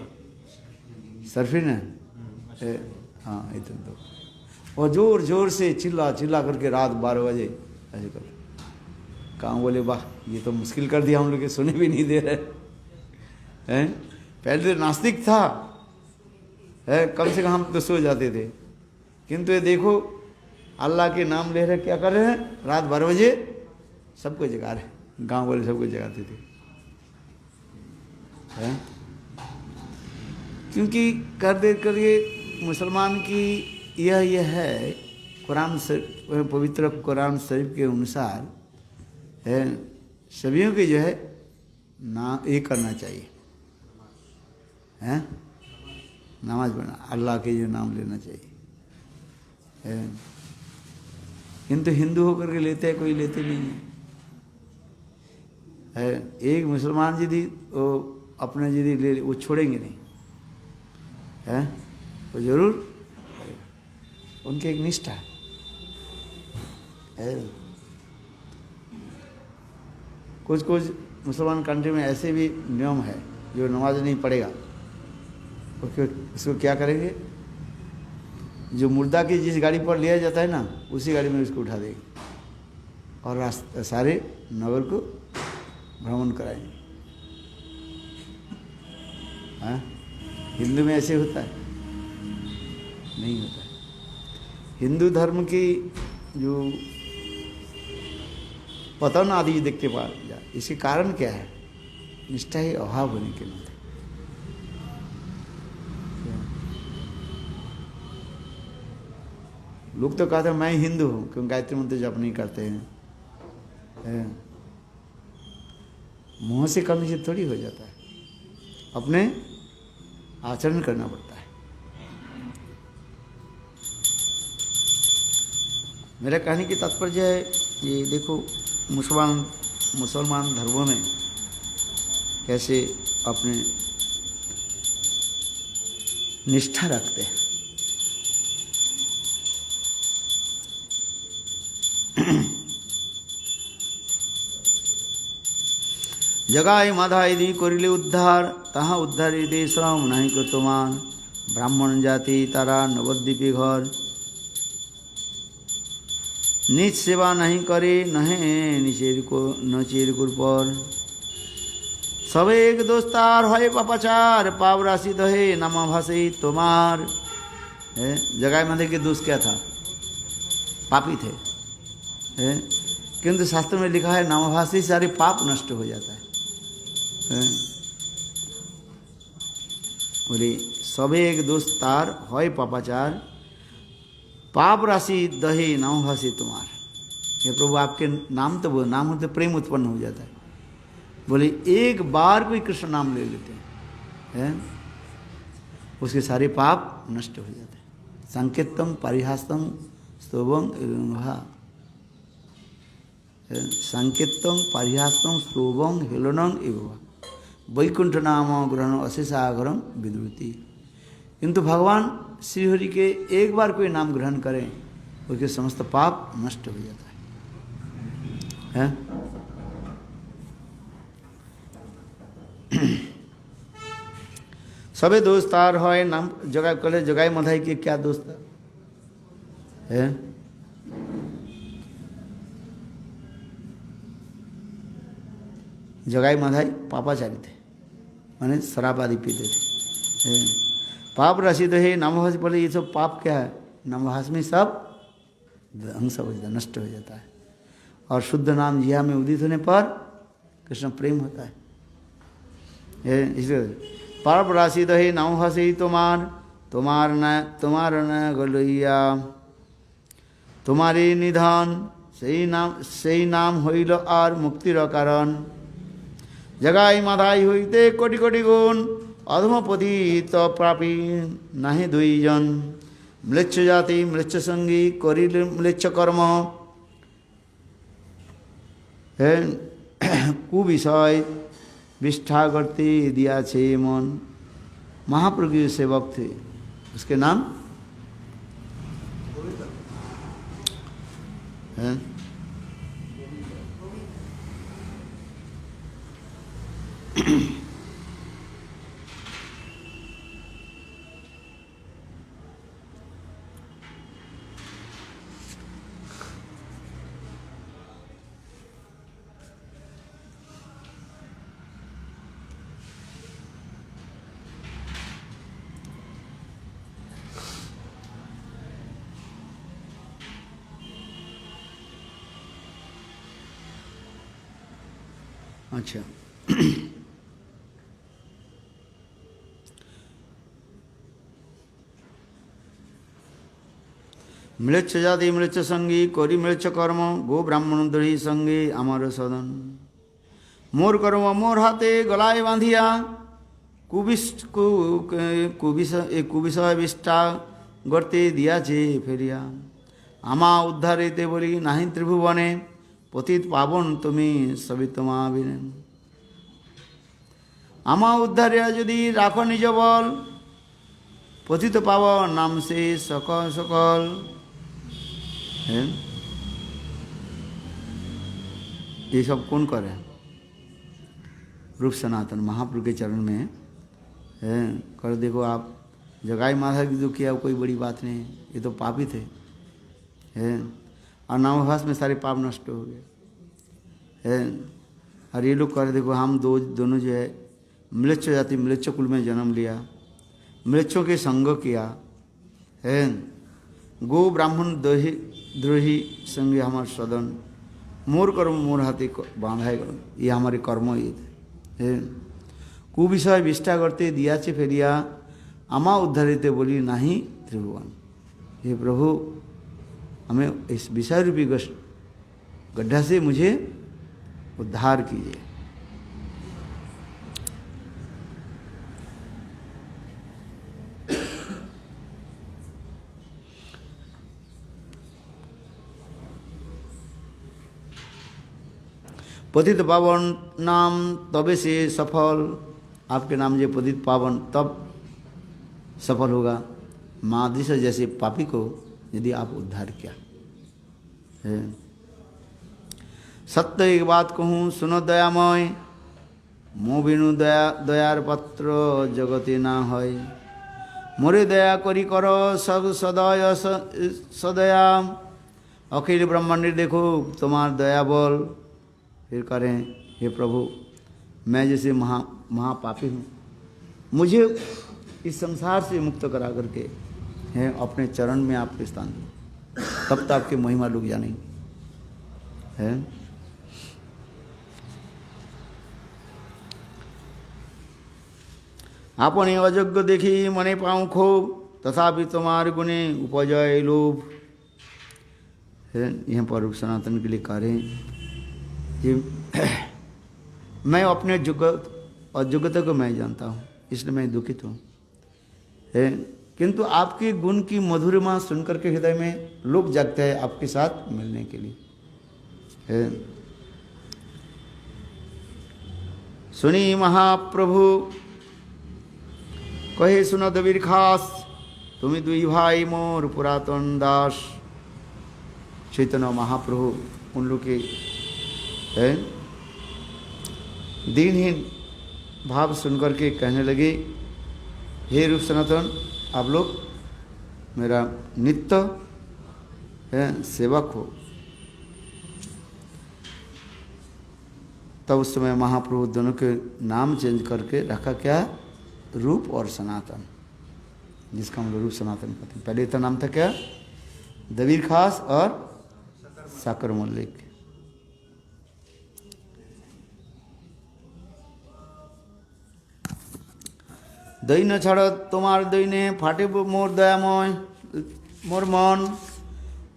सर्फी ने, हाँ इतने तो वो जोर जोर से चिल्ला चिल्ला करके रात 12 बजे ऐसे कर। कहाँ बोले वाह, ये तो मुश्किल कर दिया हम लोग के, सुने भी नहीं दे रहे हैं। पहले तो नास्तिक था, कम से कम हम तो सो जाते थे, किंतु ये देखो अल्लाह के नाम ले रहे, क्या कर रहे हैं, रात 12 बजे सबको जगा रहे, गांव वाले सबको जगाते थे। क्योंकि कर दे करिए मुसलमान की यह है, कुरान पवित्र कुरान शरीफ के अनुसार है, सभी के जो है ना ये करना चाहिए, हैं नमाज पढ़ना, अल्लाह के जो नाम लेना चाहिए। किंतु हिंदू होकर के लेते हैं, कोई लेते नहीं है। एक मुसलमान यदि वो अपने यदि ले, वो छोड़ेंगे नहीं है, वो जरूर, उनकी एक निष्ठा है। कुछ कुछ मुसलमान कंट्री में ऐसे भी नियम है, जो नमाज नहीं पढ़ेगा उसको क्या करेंगे, जो मुर्दा की जिस गाड़ी पर लिया जाता है ना, उसी गाड़ी में उसको उठा देंगे और रास्ते सारे नगर को भ्रमण कराएंगे। हाँ, हिंदू में ऐसे होता है? नहीं होता है। हिंदू धर्म की जो पतन आदि देखते पा जा, इसके कारण क्या है? निष्ठा ही अभाव होने के नाते। लोग तो कहते हैं मैं हिंदू हूँ, क्योंकि गायत्री मंत्र जप नहीं करते हैं। मुँह से करने से थोड़ी हो जाता है, अपने आचरण करना पड़ता है। मेरा कहने की तात्पर्य है, ये देखो मुसलमान धर्मों में कैसे अपने निष्ठा रखते हैं। जगाई माधा यदि करिले उद्धार, ताहा उद्धार यदि श्रम नहीं कृतमान। ब्राह्मण जाति तारा नवद्वीपी घर, नीच सेवा नहीं करे नहे नचेर पर। सब एक दोस्तार है पापाचार, पाप राशि दहे नामा भाषे तुम्हार। जगाई माधे के दोस्त क्या था? पापी थे, किंतु शास्त्र में लिखा है नामाभाषी सारे पाप नष्ट हो जाता है। बोले सबे एक दोस्तार है पापाचार, पाप राशि दहे नामाभाषी तुम्हार। हे प्रभु, आपके नाम तो नाम होते प्रेम उत्पन्न हो जाता है। बोले एक बार कोई कृष्ण नाम ले लेते हैं, उसके सारे पाप नष्ट हो जाते हैं। संकेतम परिहास्तम स्तोभम संकेतम परिहास्तम स्तोभम हेलनम एवं वैकुंठ नाम ग्रहण अशेषागरम विद्रुति। किंतु भगवान श्रीहरि के एक बार कोई नाम ग्रहण करें उसके समस्त पाप नष्ट हो जाता है? सबे दोस्तार है नाम जगाई कले जगाई मधाई के क्या दोस्त है? जगाई मधाई पापाचारी थे, माने शराब आदि पीते थे। पाप राशि तो है नामभास बोले ये सब पाप क्या है? नामभास में सब ध्वंस हो जाता, नष्ट हो जाता है। और शुद्ध नाम जिया में उदित होने पर कृष्ण प्रेम होता है। इसलिए पाप राशि तो है नामभास ही तुम्हार न गलैया तुम्हारी निधान সেই নাম হইল আর মুক্তির কারণ। जगाई माधाई হইতে কোটি কোটি গুণ অধমপতিত প্রাপী নাহি দুইজন। ম্লেচ্ছ জাতি ম্লেচ্ছ সঙ্গী করিল ম্লেচ্ছ কর্ম কুবিষয় विष्ठा करते दिया छे मन। महाप्रभु के सेवक थे, उसके नाम है अच्छा। म्लेच्छ जाति म्लेच्छ संगी करी म्लेच्छ कर्म गो ब्राह्मण दही संगे आमार सदन। मोर कर्म मोर हाथे गलाय बांधिया कुविषय विष्ठा गर्ते दियाছে फेरिया। आमा उद्धारिते बोली नाहि त्रिभुवने पतित पावन তুমি সবই তোমা বিনে। आमा उद्धारिया यदि राखो निज बल पतित पावन नाम से सकल सकल। ये सब कौन करे? रूप सनातन महाप्रभु के चरण में है। कर देखो आप जगाई माधा की जो किया कोई बड़ी बात नहीं, ये तो पापी थे और नामभास में सारे पाप नष्ट हो गए हैं। और ये लोग कर देखो हम दोनों जो है म्लेच्छ जाति म्लेच्छ कुल में जन्म लिया, म्लेच्छों के संग किया है। गो ब्राह्मण द्रोही संगे हमार सदन। मोर कर्म मोर हाथी बांधाए ये हमारे कर्म ये थे। कुविषय विष्ठा करते दिया छे फेरिया आमा उद्धारिते बोली नाही त्रिभुवन। हे प्रभु हमें इस विषय रूपी गड्ढा से मुझे उद्धार कीजिए। पतित पावन नाम तबे से सफल। आपके नाम जो पतित पावन तब सफल होगा। मादिश जैसे पापी को यदि आप उद्धार किया है। सत्य एक बात कहूँ सुनो दयामय मो बिनु दयार पत्र जगते ना है। मोरे दया करी करो सब सदय सदया। अखिल ब्रह्मांड देखो तुम्हार दया बोल फिर करें। हे प्रभु मैं जैसे महापापी हूँ, मुझे इस संसार से मुक्त करा करके हैं अपने चरण में आपके स्थान दो, तब तक आपकी महिमा लोग जानेंगे है। आपने अयोग्य देखी मने पाऊँ खूब तथापि तुम्हारे गुणे उपजय लोभ है। यहाँ पर सनातन के लिए करें कि मैं अपने अयोग्यता को मैं जानता हूँ, इसलिए मैं दुखित हूँ है। किंतु आपके गुण की मधुरिमा सुनकर के हृदय में लोग जागते हैं आपके साथ मिलने के लिए है। सुनी महाप्रभु कहे सुनो दबीर खास तुम्हें दुई भाई मोर पुरातन दास। चैतन्य महाप्रभु उन लोग के दीनहीन भाव सुनकर के कहने लगे, हे रूप सनातन, आप लोग मेरा नित्य सेवक हो। तब उस समय महाप्रभु दोनों के नाम चेंज करके रखा क्या, रूप और सनातन, जिसका हम लोग रूप सनातन कहते हैं। पहले तो नाम था क्या, दबीर खास और साकर मल्लिक। दैन्य छाड़ तुम्हार दैन्य फाटे मोर दयामय मोर मन,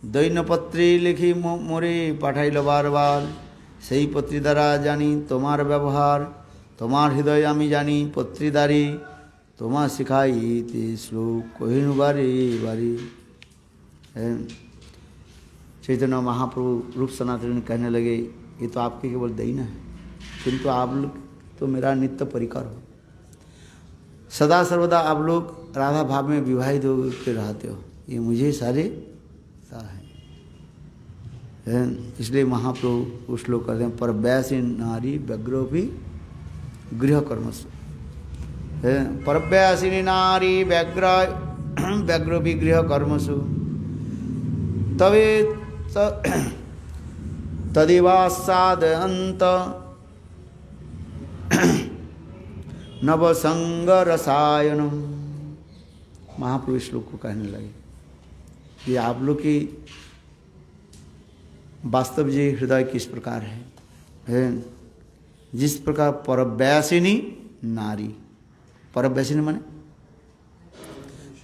दैन्य पत्री लिखी मोरे पाठाइल बार बार, সেই পত্রী দ্বারা জানি তোমার ব্যবহার, তোমার হৃদয় আমি জানি পত্রীদারি, তোমার শিখাইতে শ্লোক কহিনু বারে বারে। चैतन्य महाप्रभु रूप सनातन कहने लगे, ये तो आपके केवल दैन्य है, किंतु आप लोग तो मेरा नित्य परिकर हो। सदा सर्वदा आप लोग राधा भाव में विवाहित होकर रहते हो, ये मुझे सारे सा है। इसलिए महाप्रभु उस लोग कहते हैं, पर वैसी नारी व्यग्रो भी गृह कर्मसु, पर वैसी नारी व्यग्रो भी गृह कर्मसु, तवे तदिवासाद अंत नवसंग रसायनम। महाप्रभु श्लोक को कहने लगे कि आप लोग की वास्तव जी हृदय किस प्रकार है, जिस प्रकार परव्यासिनी नारी, परव्यासिनी माने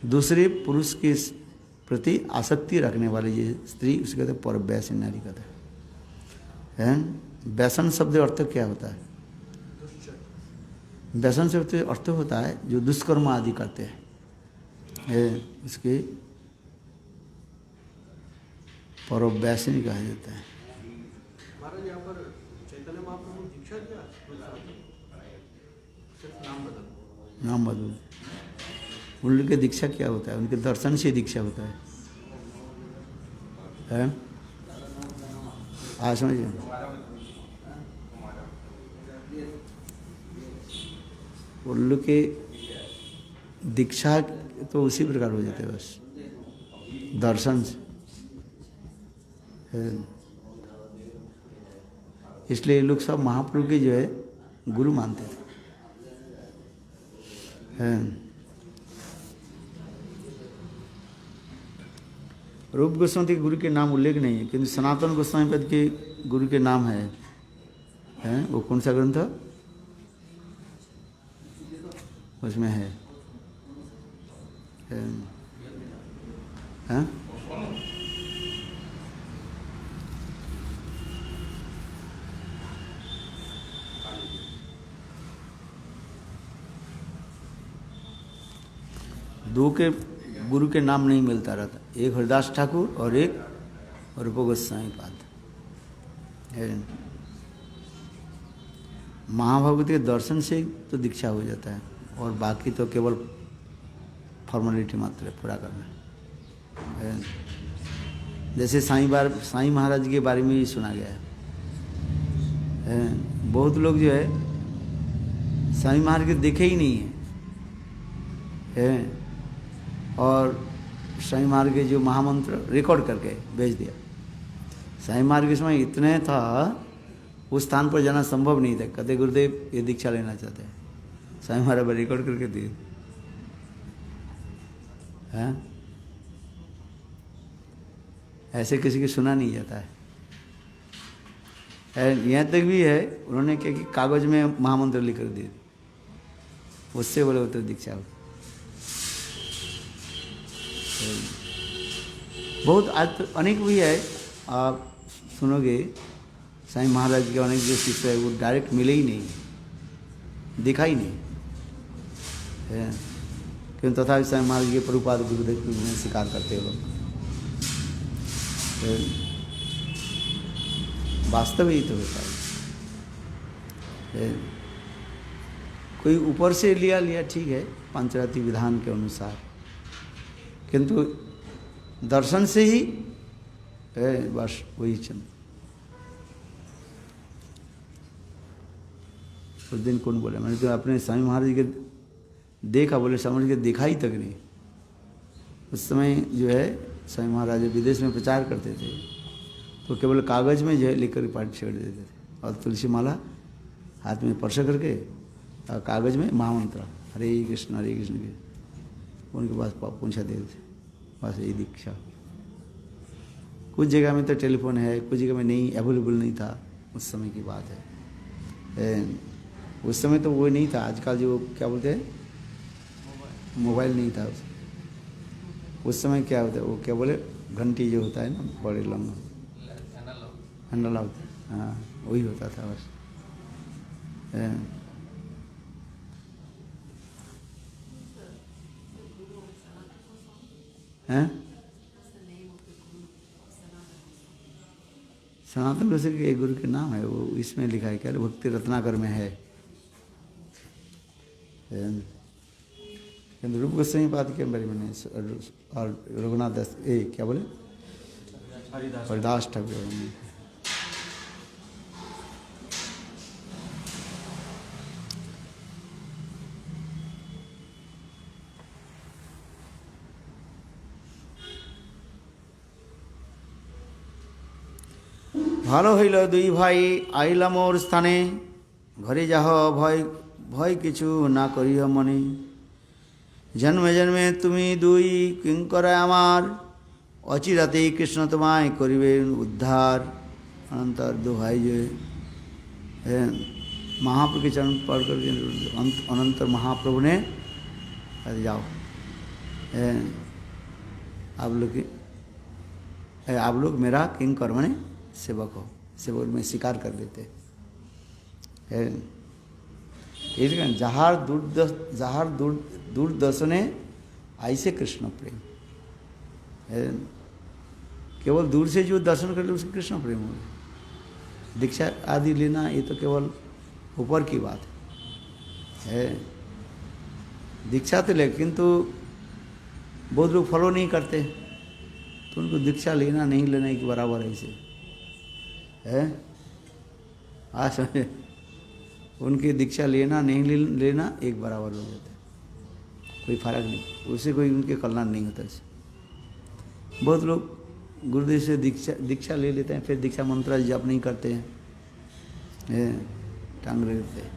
दूसरे पुरुष के प्रति आसक्ति रखने वाली ये स्त्री, उसे कहते हैं परव्यासिनी नारी कहते हैं। व्यसन शब्द अर्थ क्या होता है, व्यसन से अर्थ होता है जो दुष्कर्म आदि करते हैं, इसके परव्यासिनी कहा जाता है। महाराज यहाँ पर चैतन्य महाप्रभु दीक्षा दिया, सिर्फ नाम बदल, उनके दीक्षा क्या होता है, उनके दर्शन से दीक्षा होता है? आज समझिए, उन लोग के दीक्षा तो उसी प्रकार हो जाते हैं, बस दर्शन से। इसलिए लोग सब महाप्रभु के जो है गुरु मानते थे। रूप गोस्वामी के गुरु के नाम उल्लेख नहीं है, किंतु सनातन गोस्वामी पद के गुरु के नाम है। वो कौन सा ग्रंथ उसमें है? दो के गुरु के नाम नहीं मिलता रहता, एक हरिदास ठाकुर और एक रूप गोस्वामी पाद। महाभागवत के दर्शन से तो दीक्षा हो जाता है, और बाकी तो केवल फॉर्मेलिटी मात्र है, पूरा करना। जैसे साईं महाराज के बारे में ही सुना गया है। बहुत लोग जो है साईं महाराज के देखे ही नहीं है, और साईं महाराज के जो महामंत्र रिकॉर्ड करके भेज दिया। साईं महाराज के समय इतने था, उस स्थान पर जाना संभव नहीं था। कहते गुरुदेव ये दीक्षा लेना चाहते हैं, साईं महाराज रिकॉर्ड करके दिए। ऐसे किसी की सुना नहीं जाता है। यहाँ तक भी है, उन्होंने क्या कि कागज में महामंत्र लिख कर दिए, उससे बोले उत्तर दीक्षा हो। बहुत आज तो अनेक भी है, आप सुनोगे साईं महाराज के अनेक जो शिष्य है वो डायरेक्ट मिले ही नहीं, दिखा ही नहीं है, क्योंकि तथा साईं महाराज के प्रभुपाद गुरुदेव में स्वीकार करते हैं लोग। वास्तव ही तो होता है। कोई ऊपर से लिया ठीक है, पंचरात्रि विधान के अनुसार, किंतु दर्शन से ही है, बस वही चंद। उस दिन कौन बोले, मैंने तो अपने स्वामी महाराज जी के देखा, बोले स्वामी महाराज के देखा ही तक नहीं। उस समय जो है स्वामी महाराज विदेश में प्रचार करते थे तो केवल कागज़ में जो है लिखकर पाठ छेड़ देते थे और तुलसी माला हाथ में स्पर्श करके और कागज़ में महामंत्र हरे कृष्ण के उनके पास पहुँचा देते थे। बस यही दीक्षा। कुछ जगह में तो टेलीफोन है, कुछ जगह में नहीं, अवेलेबल नहीं था, उस समय की बात है। उस समय तो वो नहीं था, आजकल जो क्या बोलते हैं मोबाइल नहीं था। उस समय क्या होता है, वो क्या बोले घंटी जो होता है ना, बड़े लंबा एनालॉग, हाँ वही होता था बस। हैं सनातन ऋषि के एक गुरु के नाम है, वो इसमें लिखा है क्या, भक्ति रत्नाकर में है। रूप गोस्वामी पाद के बारे में और रघुनाथ दास क्या बोले हरिदास ठाकुर। ভালো হইল দুই ভাই আইলা মোর স্থানে, ঘরে যাহ ভয় ভয় কিছু না করিও মনে। জন্মে জন্মে তুমি দুই কিঙ্কর আমার, অচিরাতেই কৃষ্ণ তোমায় করিবেন উদ্ধার। अनंतर दोहाई जो है महाप्रभु के चरण पढ़ करके अनंतर महाप्रभु ने जाओ आप लोग मेरा किंकर माने सेवक हो, सेवक में स्वीकार कर लेते हैं। जहार दूरदर्शने ऐसे कृष्ण प्रेम, केवल दूर से जो दर्शन कर ले उसके कृष्ण प्रेम हो। दीक्षा आदि लेना ये तो केवल ऊपर की बात है। दीक्षा तो ले, किंतु बहुत लोग फॉलो नहीं करते, तो उनको दीक्षा लेना नहीं लेना एक बराबर ऐसे है। आज समझे, उनकी दीक्षा लेना नहीं लेना एक बराबर हो जाता है, कोई फर्क नहीं, उससे कोई उनके कल्याण नहीं होता। ऐसे बहुत लोग गुरुदेव से दीक्षा ले लेते हैं, फिर दीक्षा मंत्र जप नहीं करते हैं, टांग रहते हैं,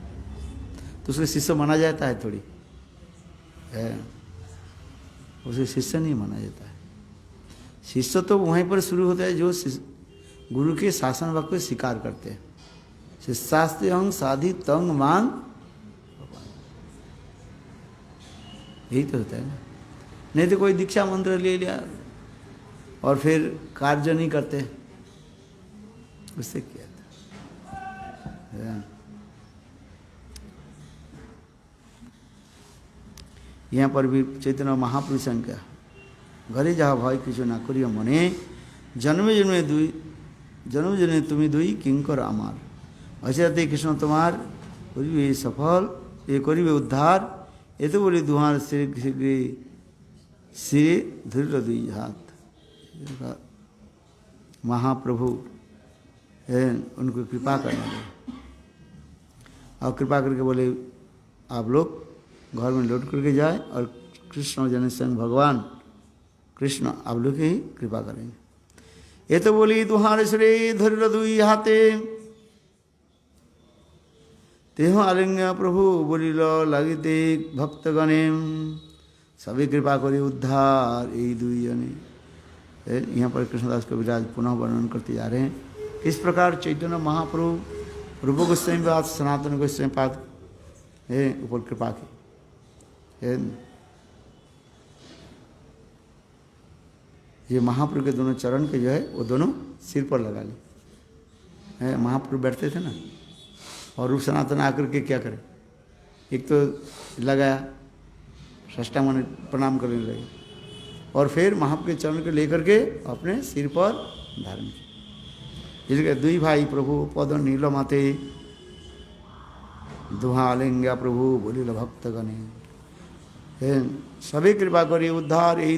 तो उसके शिष्य माना जाता है थोड़ी है, उसे शिष्य नहीं माना जाता है। शिष्य तो वहीं पर शुरू होता है जो गुरु के शासन वाक्य को स्वीकार करते हैं। शिष्यास्ते अंग साधि तंग मांग, यही तो होता है ना। नहीं तो कोई दीक्षा मंत्र ले लिया और फिर कार्य नहीं करते, उससे क्या था। यहाँ पर भी चैतन्य महापुरुष संख्या घरे जहाँ भय किछु ना करियो मने, जन्मे जन्मे तुम्हें दुई किंकर आमार, अचिराते कृष्ण तुम्हार करिबे सफल ये करिबे उद्धार। ये तो बोले दुहार सिरे धरिल दुई हाथ। महाप्रभु उनको कृपा करने लगे और कृपा करके बोले आप लोग घर में लौट करके जाए और कृष्ण जन संग भगवान कृष्ण आप लोग ही कृपा करेंगे। ये तो बोली दुहार श्री धरिल दुई हाथे, तेह आलिंग प्रभु बोलिल लागिते भक्तगणे, सभी कृपा करी उद्धार यही दुई जने। यहाँ पर कृष्णदास कविराज पुनः वर्णन करते जा रहे हैं किस प्रकार चैतन्य महाप्रभु रूप गोस्वामी पाद सनातन गोस्वामी पाद ऊपर कृपा की। ये महाप्रभु के दोनों चरण के जो है वो दोनों सिर पर लगा ली। महाप्रभु बैठते थे ना, और रूप सनातन आकर के क्या करे, एक तो लगाया षष्ठांग प्रणाम करने लगे और फिर महाप्रभु के चरण को लेकर के अपने सिर पर धारण किया। इसलिए दुई भाई प्रभु पद नील माते, दुहा लिंगा प्रभु बोलिल भक्तगणे, सभी कृपा करी उद्धार यही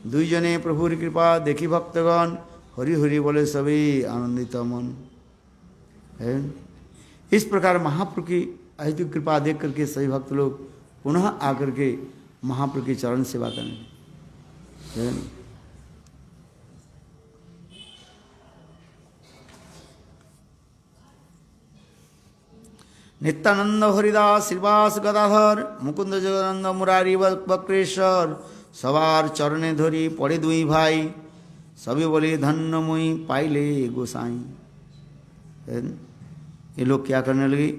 दुई जने प्रभुर कृपा देखी भक्तगण हरि हरि बोले सभी आनंदित मन है। इस प्रकार महाप्रभु की अहित कृपा देख करके सभी भक्त लोग पुनः आकर के महाप्रभु की चरण सेवा करें। नित्यानंद हरिदास श्रीवास गदाधर मुकुंद जगनंद मुरारी बक्रेश्वर सवार चरणे धरी पड़े दुई भाई सभी बोले धन्य मुई पाइले गोसाई। ये लोग क्या करने लगे,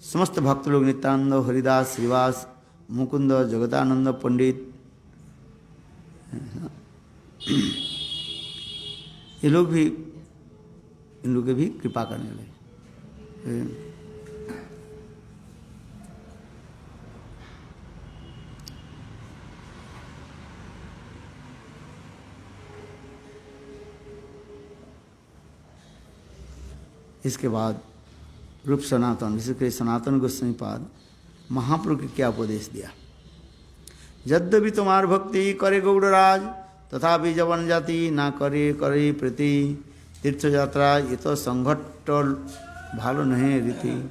समस्त भक्त लोग नित्यानंद हरिदास श्रीवास मुकुंद जगदानंद पंडित ये लोग भी इन लोग भी कृपा करने लगे। इसके बाद रूप सनातन विशेषकर सनातन गोस्वामी पाद महाप्रभु को क्या उपदेश दिया। यद्यपि तुम्हार भक्ति करे गौड़राज तथापि जवन जाति ना करे करे प्रति तीर्थ यात्रा ये तो संघट भालो नहीं रीति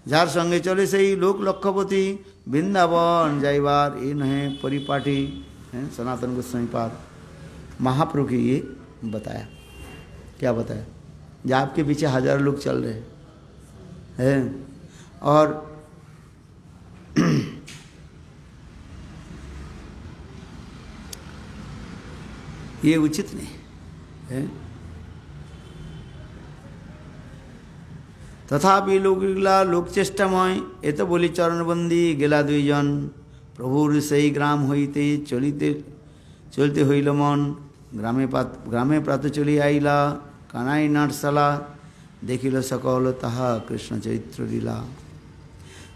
जार संगे चले से ही लोक लक्ष्यपति वृंदावन जाइबार ये नहीं परिपाटी है। सनातन गोस्वामी पाद महाप्रभु की ये बताया, क्या बताया, जो आपके पीछे हजारों लोग चल रहे हैं और ये उचित नहीं है। तथापि लोक चेष्टामय ये तो बोली चरणबंदी गेला दुईजन प्रभुर सही ग्राम हईते चलते हईल मन ग्रामे प्रात चली आईला कानाई नाटशाला देखिल सकल ताहा कृष्ण चरित्र लीला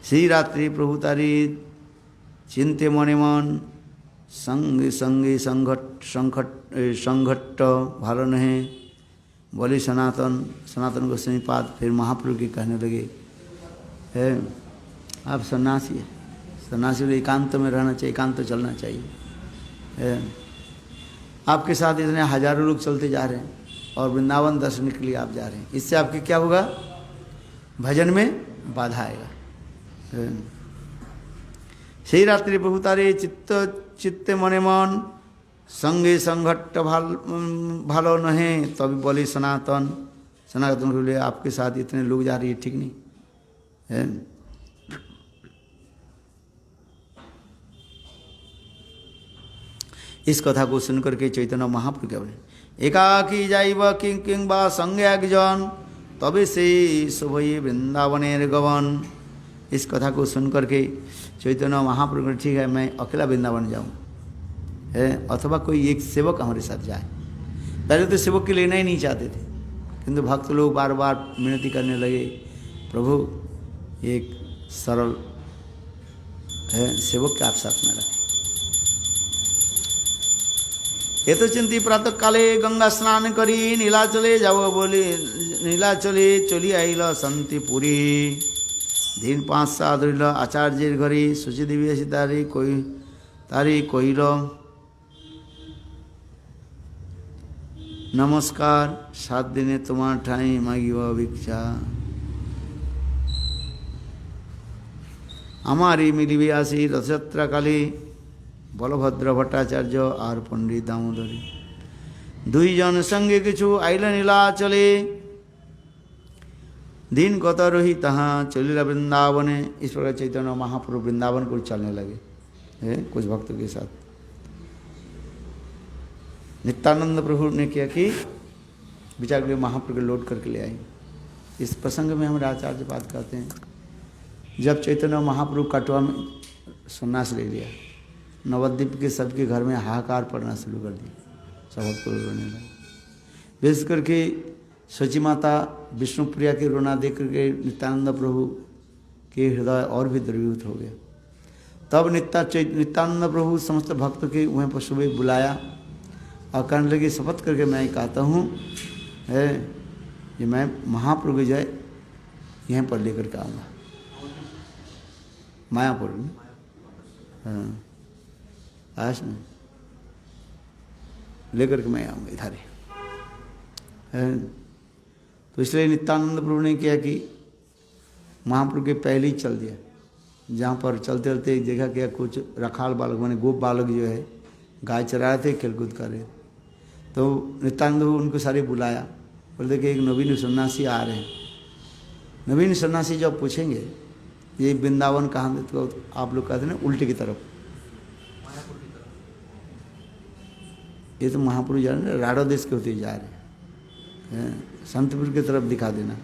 श्री रात्रि प्रभु तारी चिंते मने मन संगे संगे संघट्ट भालो नहीं बोली सनातन गोस्वामी पाद फिर महाप्रभु की कहने लगे है आप सन्यासी है, सन्यासी एकांत में रहना चाहिए, एकांत चलना चाहिए है। आपके साथ इतने हजारों लोग चलते जा रहे हैं और वृंदावन दर्शन के लिए आप जा रहे हैं, इससे आपके क्या होगा, भजन में बाधा आएगा। श्री रात्रि प्रभु तारे चित्ते मने मन संगे संघट्ट भालो नहीं तभी बोली सनातन बोले आपके साथ इतने लोग जा रही है ठीक नहीं है। इस कथा को सुनकर के चैतन्य महाप्रभु क्या बोले एकाकी जाइब किं किं बा संगे एक जन तबे से शोभये वृंदावनेर गवन। इस कथा को सुनकर के चैतन्य महाप्रभु ठीक है मैं अकेला वृंदावन जाऊँ है अथवा कोई एक सेवक हमारे साथ जाए। पहले तो सेवक के लेना ही नहीं चाहते थे किंतु भक्त लोग बार बार विनती करने लगे प्रभु एक सरल है सेवक के आप साथ में रखें। ये तो चिंती प्रातः काले गंगा स्नान करी नीलाचले जाओ बोली नीलाचले चली आइल शांतिपुरी दिन 5 सात धरिल आचार्यर घरी सुचि देवी आसी तारी कहिल नमस्कार 7 दिने तुम्हार ठाई मागिब भिक्षा हमारी मिलिबे आसी रथयात्रा काले बलभद्र भट्टाचार्य और पंडित दामोदरी दुईजन संगे किछु आइल नीलाचले दिन कत रही तहाँ चलिला वृंदावने। इस प्रकार चैतन्य महाप्रभु वृंदावन को चलने लगे है कुछ भक्तों के साथ। नित्यानंद प्रभु ने किया कि विचार के लिए महाप्रभु को लौट करके ले आई। इस प्रसंग में हमारे आचार्य बात कहते हैं जब चैतन्य महाप्रभु कटवा में सन्यास ले लिया नवद्वीप के सबके घर में हाहाकार पड़ना शुरू कर दिया, सब भक्त रोने लगे। विशेष करके सची माता विष्णुप्रिया के रोना देख करके नित्यानंद प्रभु के हृदय और भी द्रवीभूत हो गया। तब नित्यानंद प्रभु समस्त भक्त के वहीं पर सुबह बुलाया और कहने लगे शपथ करके मैं कहता हूँ है कि मैं महाप्रभु जय यहीं पर लेकर के आऊँगा मायापुर में। हाँ आज में लेकर के मैं आऊँगा इधर ही है। तो इसलिए नित्यानंद प्रभु ने क्या कि महाप्रभु के पहले ही चल दिया। जहाँ पर चलते चलते देखा क्या कुछ रखाल बालक माने गोप बालक जो है गाय चरा रहे थे, खेलकूद कर रहे थे। तो नित्यानंद प्रभु उनको सारे बुलाया, बोले कि एक नवीन सन्यासी आ रहे हैं। नवीन सन्यासी जब पूछेंगे ये वृंदावन कहाँ, तो आप लोग कहते हैं ना उल्टे की तरफ, मायापुर की तरफ। ये तो महापुरुष जा रहे हैं, राडो देश के होते जा रहे हैं। संतपुर की तरफ दिखा देना।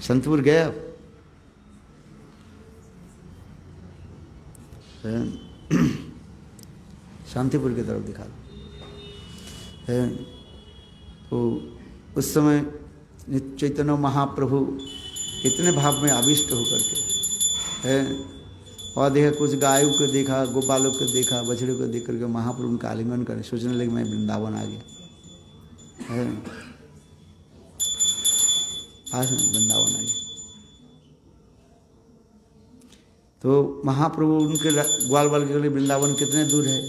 संतपुर गए आप? शांतिपुर की तरफ दिखा दो। तो उस समय चैतन्य महाप्रभु इतने भाव में आविष्ट होकर के है, और देखा कुछ गायों को देखा, गोपालों को देखा, बछड़े को देख करके महाप्रभु उनका आलिंगन करें, सोचने लगे मैं वृंदावन आ गया है, आज वृंदावन आ गया। तो महाप्रभु उनके ग्वाल बाल के लिए वृंदावन कितने दूर है,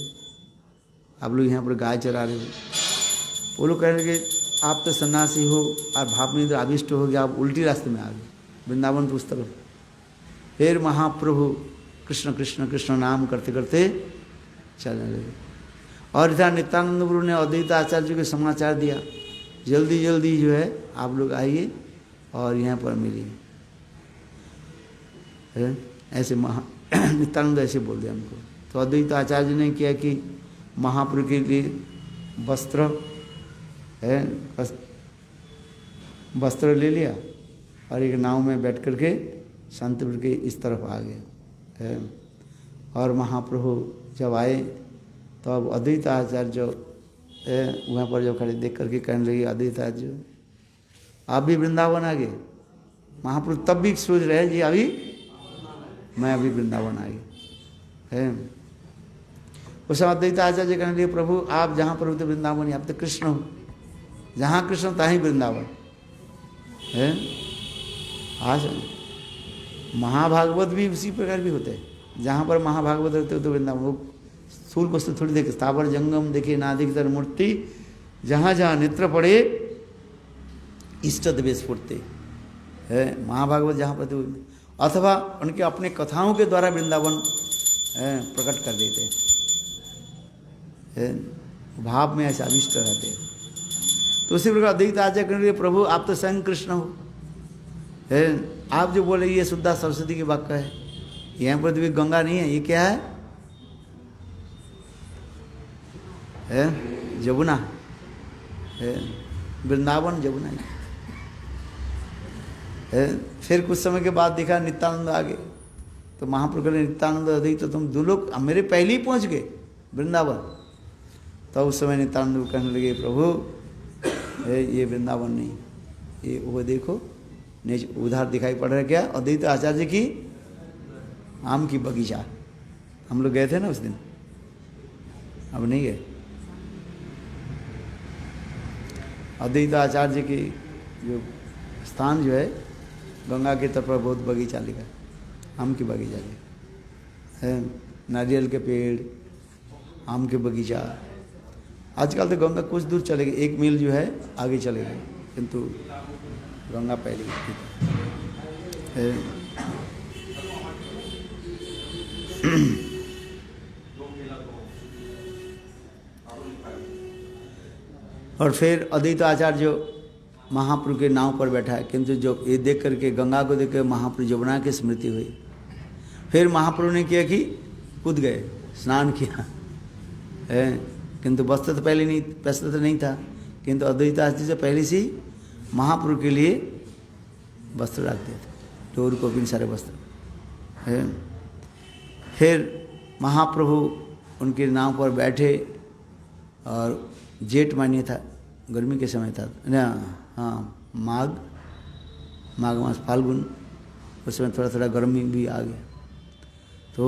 आप लोग यहाँ पर गाय चरा रहे हो। वो लोग कह रहे कि आप तो सन्यासी हो और भाव में आविष्ट हो गया, आप उल्टी रास्ते में आ गए, वृंदावन तो उस तरफ। फिर महाप्रभु कृष्ण कृष्ण कृष्ण नाम करते करते चलने लगे। और इधर नित्यानंद प्रभु ने अद्वैत आचार्य को समाचार दिया, जल्दी जल्दी जो है आप लोग आइए और यहाँ पर मिलिए। ऐसे नित्यानंद ऐसे बोल दिया हमको। तो अद्वैत आचार्य ने किया कि महाप्रभु के लिए वस्त्र है, वस्त्र ले लिया और एक नाव में बैठ करके शांतिपुर के इस तरफ आ गए है। और महाप्रभु जब आए तो अब अद्वैत आचार्य वहाँ पर जो खड़े देख करके कहने लगे, अद्वैत आचार्य आप भी वृंदावन आ गए। महाप्रभु तब भी सोच रहे जी अभी मैं अभी वृंदावन आ गया है। उस समय अद्वैत आचार्य कहने लगे, प्रभु आप जहाँ पर होते वृंदावन, आप तो कृष्ण हो, जहाँ कृष्ण तहीं वृंदावन है। आज महाभागवत भी उसी प्रकार भी होते हैं, जहाँ पर महाभागवत होते हो तो वृंदावन। वो स्थूल वस्तु थोड़ी देखे, स्थावर जंगम देखे नादिकतर मूर्ति, जहाँ जहाँ नेत्र पड़े इष्ट देवे स्फूर्ति है। महाभागवत जहाँ पर तो, अथवा उनके अपने कथाओं के द्वारा वृंदावन प्रकट कर देते हैं, भाव में ऐसे अविष्ट रहते हैं। तो उसी प्रकार अद्वैत आचार्य कहने लगे, प्रभु आप तो स्वयं कृष्ण हो है, आप जो बोले ये शुद्धा सरस्वती की वाक्य है, यहाँ पर तो भी गंगा नहीं है, ये क्या है जमुना है, वृंदावन जमुना है। फिर कुछ समय के बाद देखा नित्यानंद आ गए। तो महाप्रभु ने नित्यानंद अद्वैत तो तुम दो लोग मेरे पहले ही पहुँच गए वृंदावन। तो उस समय नित्यानंद कहने लगे, प्रभु ये वृंदावन नहीं, ये वो देखो उधार दिखाई पड़ रहा है क्या, अद्वैत आचार्य की आम की बगीचा। हम लोग गए थे ना उस दिन, अब नहीं गए। अद्वैत आचार्य की जो स्थान जो है गंगा के तट पर बहुत बगीचा लिखा, आम की बगीचा लिखा है, नारियल के पेड़, आम के बगीचा। आजकल तो गंगा कुछ दूर चले गए, 1 मील जो है आगे चले गए, किंतु गंगा पहले है। और फिर अद्वैत आचार्य महाप्रभु के नाव पर बैठा है, किंतु जो ये देख करके गंगा को देख कर महाप्रभु जमुना की स्मृति हुई। फिर महाप्रभु ने किया कि कूद गए, स्नान किया है, किंतु वस्त्र तो पहले नहीं, वस्त्र तो नहीं था, किंतु अद्वैत आचार्य से पहले से महाप्रभु के लिए वस्त्र रख दिए थे, डोर को भी सारे वस्त्र है। फिर महाप्रभु उनके नाव पर बैठे और जेठ महीने था, गर्मी के समय था ना, हाँ माघ मास फाल्गुन, उस समय थोड़ा थोड़ा गर्मी भी आ गया। तो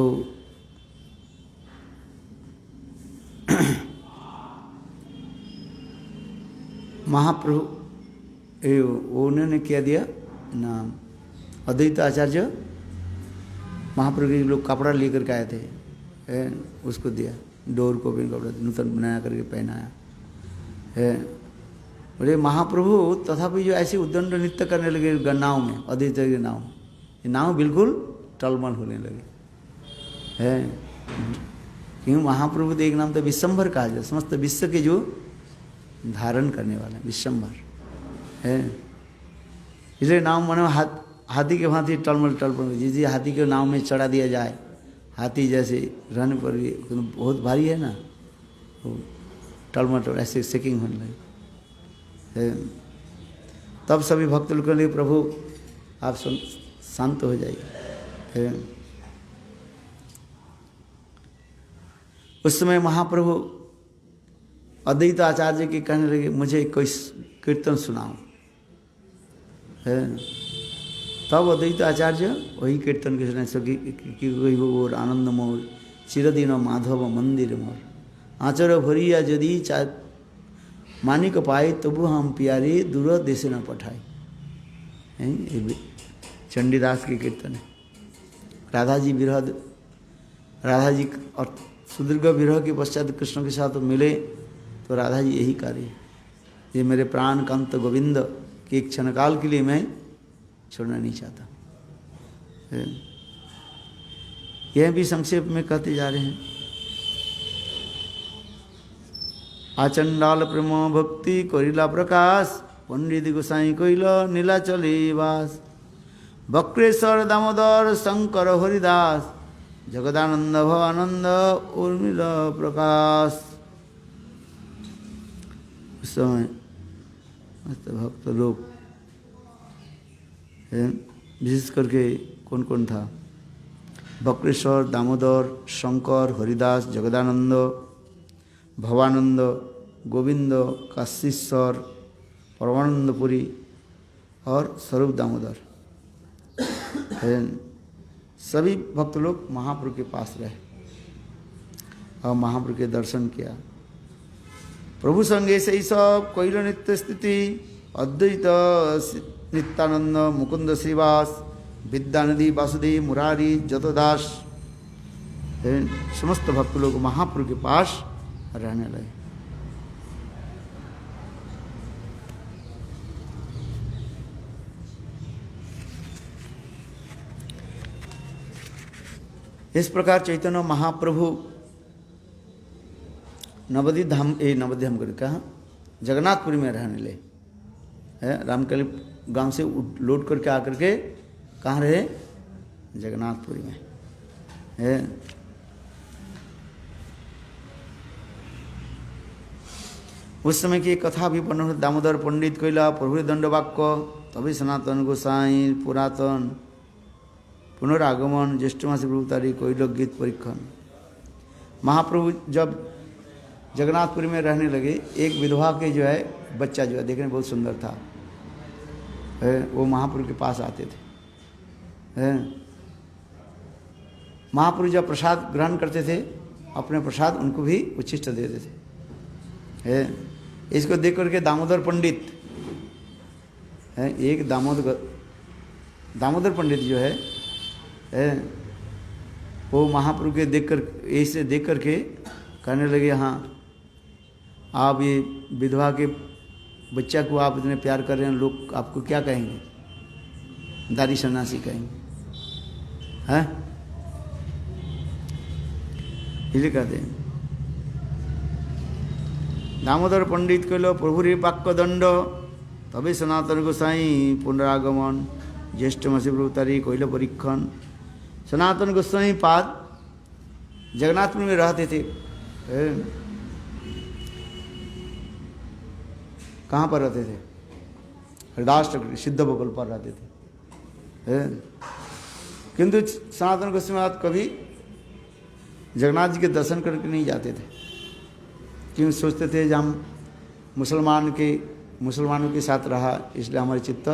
महाप्रभु उन्होंने क्या दिया ना, अद्वैत आचार्य महाप्रभु के लोग कपड़ा लेकर के आए थे, उसको दिया, डोर को भी कपड़ा नूतन बनाया करके पहनाया है। बोले महाप्रभु तथापि जो ऐसे उद्दंड नृत्य करने लगे नाव में, अद्वैत की नाव, ये नाव बिल्कुल टलमल होने लगे है। क्यों? महाप्रभु तो एक नाम तो विश्वम्भर कहा जाए, समस्त विश्व के जो धारण करने वाला विश्वम्भर है। इसलिए नाम मानो हाथी के भांति टलमल टलमल, जिस हाथी के नाव में चढ़ा दिया जाए, हाथी जैसे रहने पर भी बहुत भारी है ना, तो टलमल टल ऐसे शेकिंग होने लगे। तब सभी भक्त लोग कहने लगे प्रभु आप शांत हो जाइए। उस समय महाप्रभु अद्वैत आचार्य के कहने लगे मुझे कोई कीर्तन सुनाओ। तब अद्वैत आचार्य वही कीर्तन के सुनाए सकी कि वो आनंद मोर चिरदिन माधव मंदिर मोर आचर भरिया यदि मानिक पाए तबु हम प्यारे दूर देश न पठाए। चंडीदास के कीर्तन है। राधा जी विरह, राधा जी और सुदीर्घ विरह के पश्चात कृष्ण के साथ मिले तो राधा जी यही कार्य, ये मेरे प्राण कांत गोविंद के एक क्षण काल के लिए मैं छोड़ना नहीं चाहता। यह भी संक्षेप में कहते जा रहे हैं। आचंडाल प्रेम भक्ति करिला प्रकाश पंडित गोसाई कइल नीलाचले वास बक्रेश्वर दामोदर शंकर हरिदास जगदानंद भवानंद उर्मिल प्रकाश। उस समय भक्त लोग विशेष करके कौन कौन था? बक्रेश्वर दामोदर शंकर हरिदास जगदानंद भवानंद गोविंद काशीश्वर परमानंदपुरी और स्वरूप दामोदर, सभी भक्त लोग महाप्रभु के पास रहे और महाप्रभु के दर्शन किया। प्रभु संगे से ही सब कैल नित्य स्थिति अद्वैत नित्यानंद मुकुंद श्रीवास विद्यानिधि वासुदेव मुरारी जतदास, समस्त भक्त लोग महाप्रभु के पास रहने लगे। इस प्रकार चैतन्य महाप्रभु नवद्वीप धाम नवद्वीप कर कहा जगन्नाथपुरी में रहने लगे। रामकली गांव से लौट करके आकर के कहाँ रहे? जगन्नाथपुरी में है। उस समय की कथा भी बन दामोदर पंडित कैला प्रभु दंड वाक्य तभी सनातन गोसाई पुरातन पुनरागमन ज्येष्ठ मास प्रभुतारी कोइल गीत परीक्षण। महाप्रभु जब जगन्नाथपुरी में रहने लगे, एक विधवा के जो है बच्चा जो है देखने में बहुत सुंदर था, वो महाप्रभु के पास आते थे। महाप्रभु जब प्रसाद ग्रहण करते थे अपने प्रसाद उनको भी उच्छिष्ट देते थे। इसको देख करके दामोदर पंडित है, एक दामोदर पंडित जो है वो महाप्रभु के ऐसे देख करके कहने लगे हाँ आप ये विधवा के बच्चा को आप इतने प्यार कर रहे हैं, लोग आपको क्या कहेंगे? दारी सन्यासी कहेंगे। हैं इसलिए कहते हैं दामोदर पंडित कहलो प्रभु रे वाक्य दंड तबे सनातन गोसाई पुनरागमन ज्येष्ठ मासी प्रभुतारी कोइल परीक्षण। सनातन गोस्वामी पाद जगन्नाथपुर में रहते थे। कहाँ पर रहते थे? हरिदास सिद्ध बगल पर रहते थे। किंतु सनातन गोस्वामी कभी जगन्नाथ जी के दर्शन करके नहीं जाते थे, क्यों? सोचते थे जब हम मुसलमानों के साथ रहा इसलिए हमारे चित्त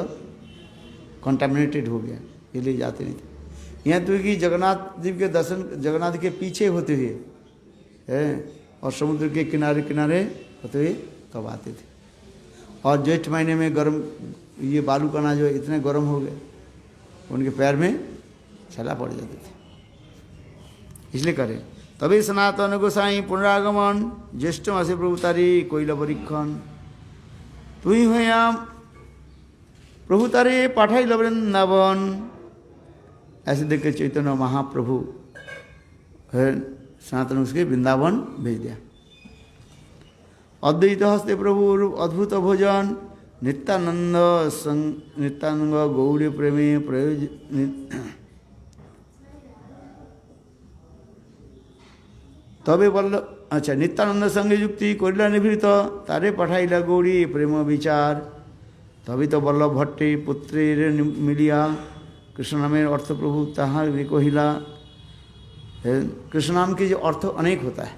कंटामिनेटेड हो गया, इसलिए जाते नहीं थे। यहाँ तो कि जगन्नाथ जी के दर्शन जगन्नाथ के पीछे होते हुए और समुद्र के किनारे किनारे होते हुए तब आते थे। और जेठ महीने में गर्म ये बालू कणा जो इतने गर्म हो गए उनके पैर में छला पड़ जाते थे, इसलिए करें तभी सनातन गोसाई पुनरागमन ज्येष्ठ मासी प्रभुतारी कोइल परीक्षण। তুই হইয়া প্রভু তারে পাঠাইল বৃন্দাবন। ऐसे देख के चैतन्य महाप्रभु है सनातन उसके वृंदावन भेज दिया। अद्वैत हस्ते प्रभु अद्भुत भोजन नित्यानंद नित्यानंद गौड़ी प्रेमी प्रयोज तबे बल्ल अच्छा नित्यानंद संगे युक्ति करिला निभृत तारे पठाइला गौड़ी प्रेम विचार। तभी तो बल्लभ भट्टे पुत्रेर मिलिया कृष्ण नामेर अर्थ प्रभु ताहार कहिला। कृष्ण नाम के जो अर्थ अनेक होता है,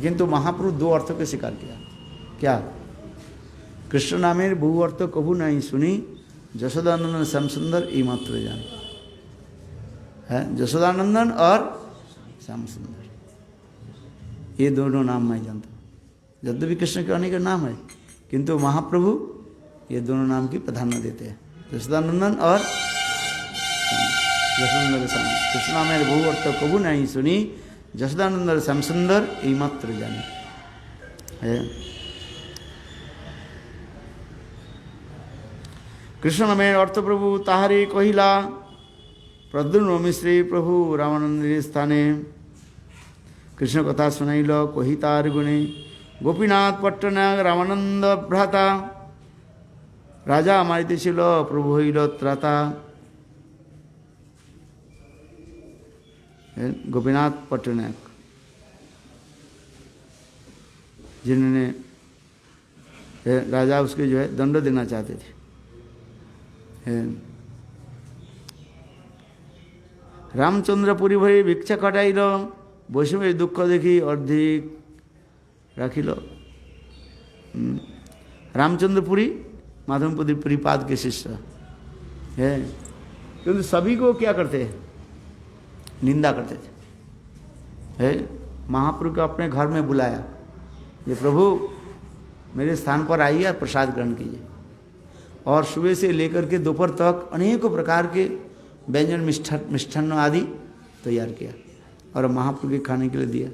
किंतु महाप्रभु दो अर्थों को स्वीकार किया। क्या? कृष्ण नामेर बहु अर्थ कभू नहीं सुनी, यशोदानंदन श्याम सुंदर ये मात्र जान है। यशोदानंदन और श्याम सुंदर ये दोनों नाम मैं जानता हूँ। यद्यपि कृष्ण के अनेक नाम है, किंतु महाप्रभु ये दोनों नाम की प्राधान्य देते हैं, यशोदानंदन और यशोदानंदन श्याम। कृष्ण नामेर बहु अर्थ कभू नहीं सुनी, यशोदानंदन श्याम सुंदर ये मात्र जाने है। कृष्ण नामेर अर्थ प्रभु ताहारे कहिला। प्रद्युम्न मिश्री प्रभु रामानंद स्थाने कृष्ण कथा सुनाइल कही तार गुणे। गोपीनाथ पट्टनायक रामानंद भ्राता राजा मारितेছিল प्रभु हईल त्राता। गोपीनाथ पट्टनायक जिन्होंने राजा उसके जो है दंड देना चाहते थे। रामचंद्रपुरी भई भिक्षा खटाइल वैष्णवेर दुख देखी अर्धिक राखिल। रामचंद्रपुरी माधवपुरी परिपाद के शिष्य है, क्योंकि सभी को क्या करते हैं? निंदा करते थे। है महाप्रभु को अपने घर में बुलाया, ये प्रभु मेरे स्थान पर आइए और प्रसाद ग्रहण कीजिए। और सुबह से लेकर के दोपहर तक अनेकों प्रकार के व्यंजन मिष्ठान्न आदि तैयार किया और महाप्रभु के खाने के लिए दिया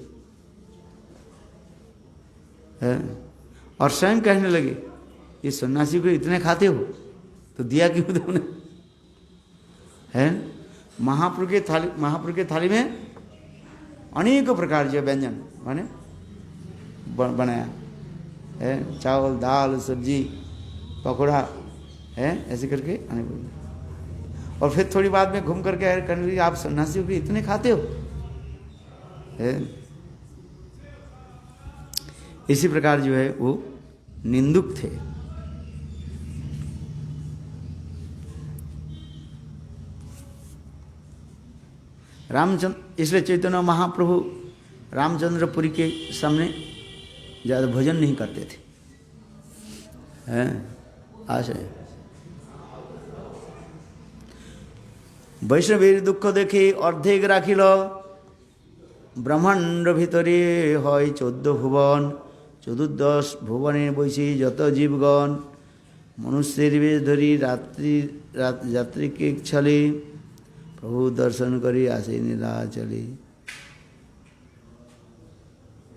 है। और स्वयं कहने लगे ये सन्यासी को इतने खाते हो तो दिया क्यों तुमने? है महाप्रभु के थाली में अनेकों प्रकार के व्यंजन माने बनाया है, चावल दाल सब्जी पकौड़ा है, ऐसे करके अनेक। और फिर थोड़ी बाद में घूम करके कहने लगे आप सन्यासियों के इतने खाते हो है। इसी प्रकार जो है वो निंदुक थे। रामचंद्र इसलिए चैतन्य महाप्रभु रामचंद्रपुरी के सामने ज़्यादा भोजन नहीं करते थे हैं। आशय वैष्णवेर दुख देखे अर्धेक राखिल। ब्रह्मांड भितरे হয় 14 भुवन, 14 भुवने বৈশি যত জীবগণ। मनुष्येर बेश धरी रात्रि के छले प्रभु दर्शन करी आसे नीलाचले।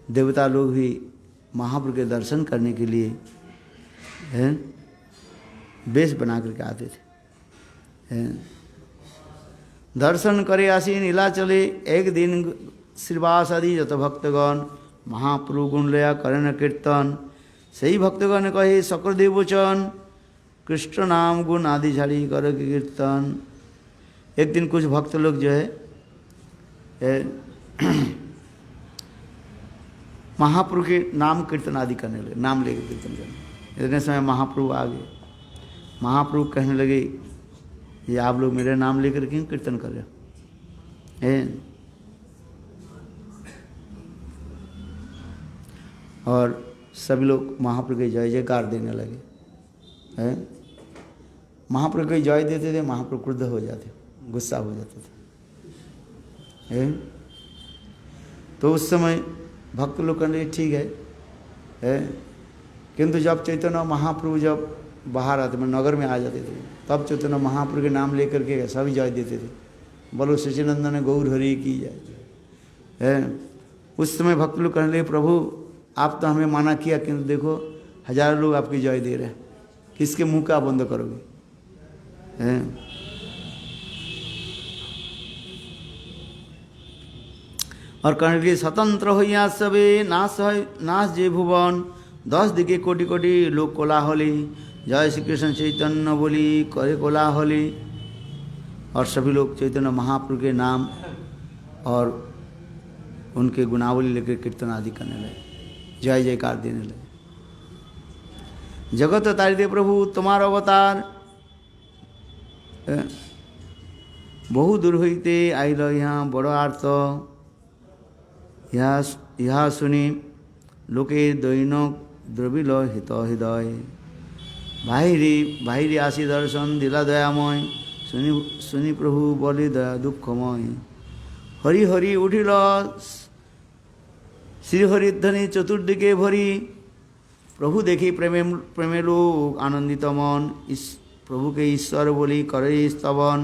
देवता लोग भी महाप्रभु के दर्शन करने के लिए हैं वेश बना करके आते थे हैं। दर्शन करे आसी नीलाचले। एक दिन श्रीवास आदि যত भक्तगण महाप्रभु गुण लया करें कीर्तन। सही भक्तगण कहे सकल देवचन कृष्ण नाम गुण आदि झाड़ी कर कीर्तन। एक दिन कुछ भक्त लोग जो है महाप्रभु के नाम कीर्तन आदि करने लगे, नाम लेकर कीर्तन करने। इतने समय महाप्रभु आ गए। महाप्रभु कहने लगे ये आप लोग मेरे नाम लेकर क्यों कीर्तन कर रहे हो? और सभी लोग महाप्रभु के जय जयकार देने लगे हैं। महाप्रभु को जय देते थे, महाप्रभु क्रुद्ध हो जाते, गुस्सा हो जाता था। तो उस समय भक्त लोग कहने ठीक है, किंतु जब चैतन्य महाप्रभु जब बाहर आते में नगर में आ जाते थे तब चैतन्य महाप्रभु के नाम लेकर के सभी जय देते थे। बोलो सच्चिदानंद गौर हरि की जय। उस समय भक्त लोग कहने लगे प्रभु आप तो हमें माना किया, किंतु देखो हजारों लोग आपकी जय दे रहे हैं, किसके मुंह का बंद करोगे? हैं? और कहने लगे स्वतंत्र हইয়া सबे नाश जे भुवन, 10 दिके कोटि कोटि लोग कोलाहली, जय श्री कृष्ण चैतन्य बोली करे कोलाहली। और सभी लोग चैतन्य महाप्रभु के नाम और उनके गुणावली लेकर कीर्तन आदि करने लगे, जय जयकार देने लगे। जगत तारिदे प्रभु तुम्हारा अवतार, बहु दूर हईते आइल यहाँ बड़ आर्त, यह सुनी लोके दैनक द्रविल हित हृदय। बाहिरी आसी दर्शन दिला दयामय, सुनी प्रभु बोली दया दुखमय। हरि हरि उठिल श्री हरिध्वनि चतुर्दिके भरी, प्रभु देखी प्रेमे लोग आनंदित मन, इस प्रभु के ईश्वर बोली करे स्तवन।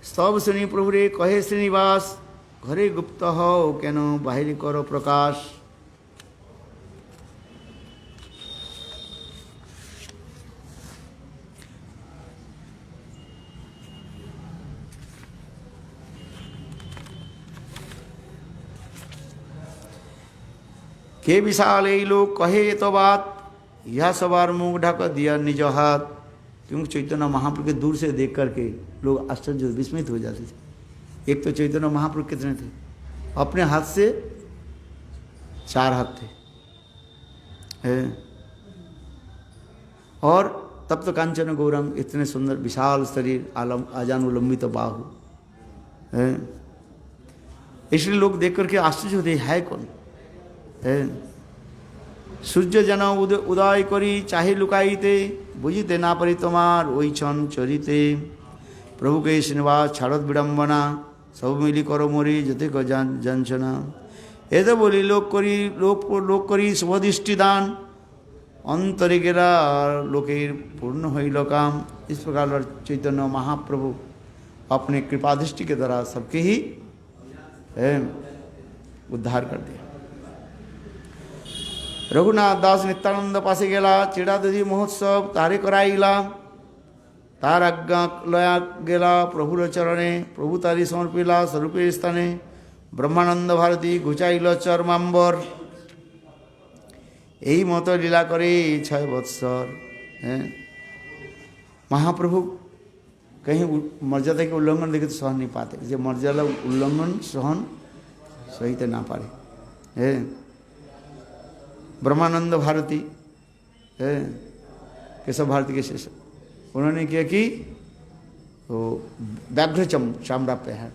स्तव सुनी प्रभु रे कहे श्रीनिवास, घरे गुप्त हो केन बाहिरी करो प्रकाश। के विशाल এই लोग कहे तो बात, यह सवार मुंह ढक दिया निज हाथ। क्योंकि चैतन्य महाप्रभु के दूर से देख करके लोग आश्चर्य विस्मित हो जाते थे। एक तो चैतन्य महाप्रभु कितने थे, अपने हाथ से 4 हाथ थे, और तब तो कांचन गौरंग, इतने सुंदर विशाल शरीर, आजानुलंबित बाहु। इसलिए लोग देख करके आश्चर्य होते है कौन। सूर्य जन उदय करी चाहे लुकाईते, बुझीते ना पारी तोमार ओई क्षण चरिते। प्रभु के श्रीनिवास छाड़त विडम्बना, सब मिली करो मोरी जते को जांचना। ए तो बोली लोक करी शुभदृष्टि दान, अंतरे गेला लोकेर पूर्ण हईल काम। इस प्रकार चैतन्य महाप्रभु अपने कृपा दृष्टि के द्वारा सबके ही उद्धार कर दिया। रघुनाथ दास नित्यानंद पासे गेला, चिड़ा दधी महोत्सव तारे कराइला। तार आज्ञा लया गेला प्रभुर चरणे, प्रभु तारी समर्पिला स्वरूपे स्थाने। ब्रह्मानंद भारती घुचाइल चरमाम्बर, यही मत लीला करे 6 वत्सर। महाप्रभु कहीं मर्यादा के उल्लंघन देखे तो सहन नहीं पाते, जो मर्यादा उल्लंघन सहन सहित ना पारे। ब्रह्मानंद भारती केशव भारती के शेष, उन्होंने किया कि वो व्याघ्र चमड़ा पहना,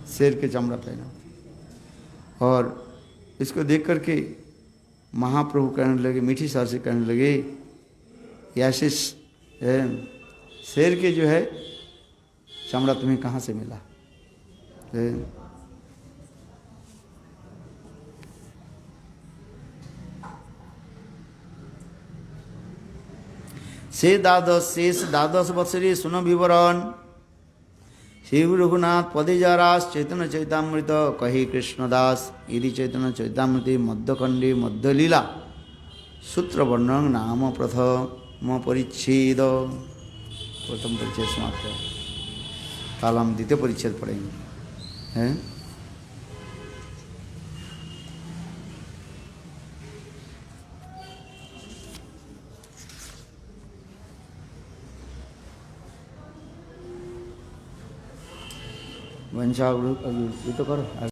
शेर के चमड़ा पहना। और इसको देख करके महाप्रभु कहने लगे, मीठी स्वर से कहने लगे, ऐसे शेर के जो है चमड़ा तुम्हें कहाँ से मिला? शेष द्वादश वत्सरे सुन विवरण। श्री रघुनाथ पदे जारास चैतन्य चैतामृत कही कृष्णदास। यदि चैतन्य चैतामृति मध्यखंडे मध्यलीला सूत्र वर्णन नाम प्रथम परिच्छेद। प्रथम परिच्छेद समाप्त। कल हम द्वितीय परिच्छेद पढ़ेंगे। हैं वंशा ये तो करो।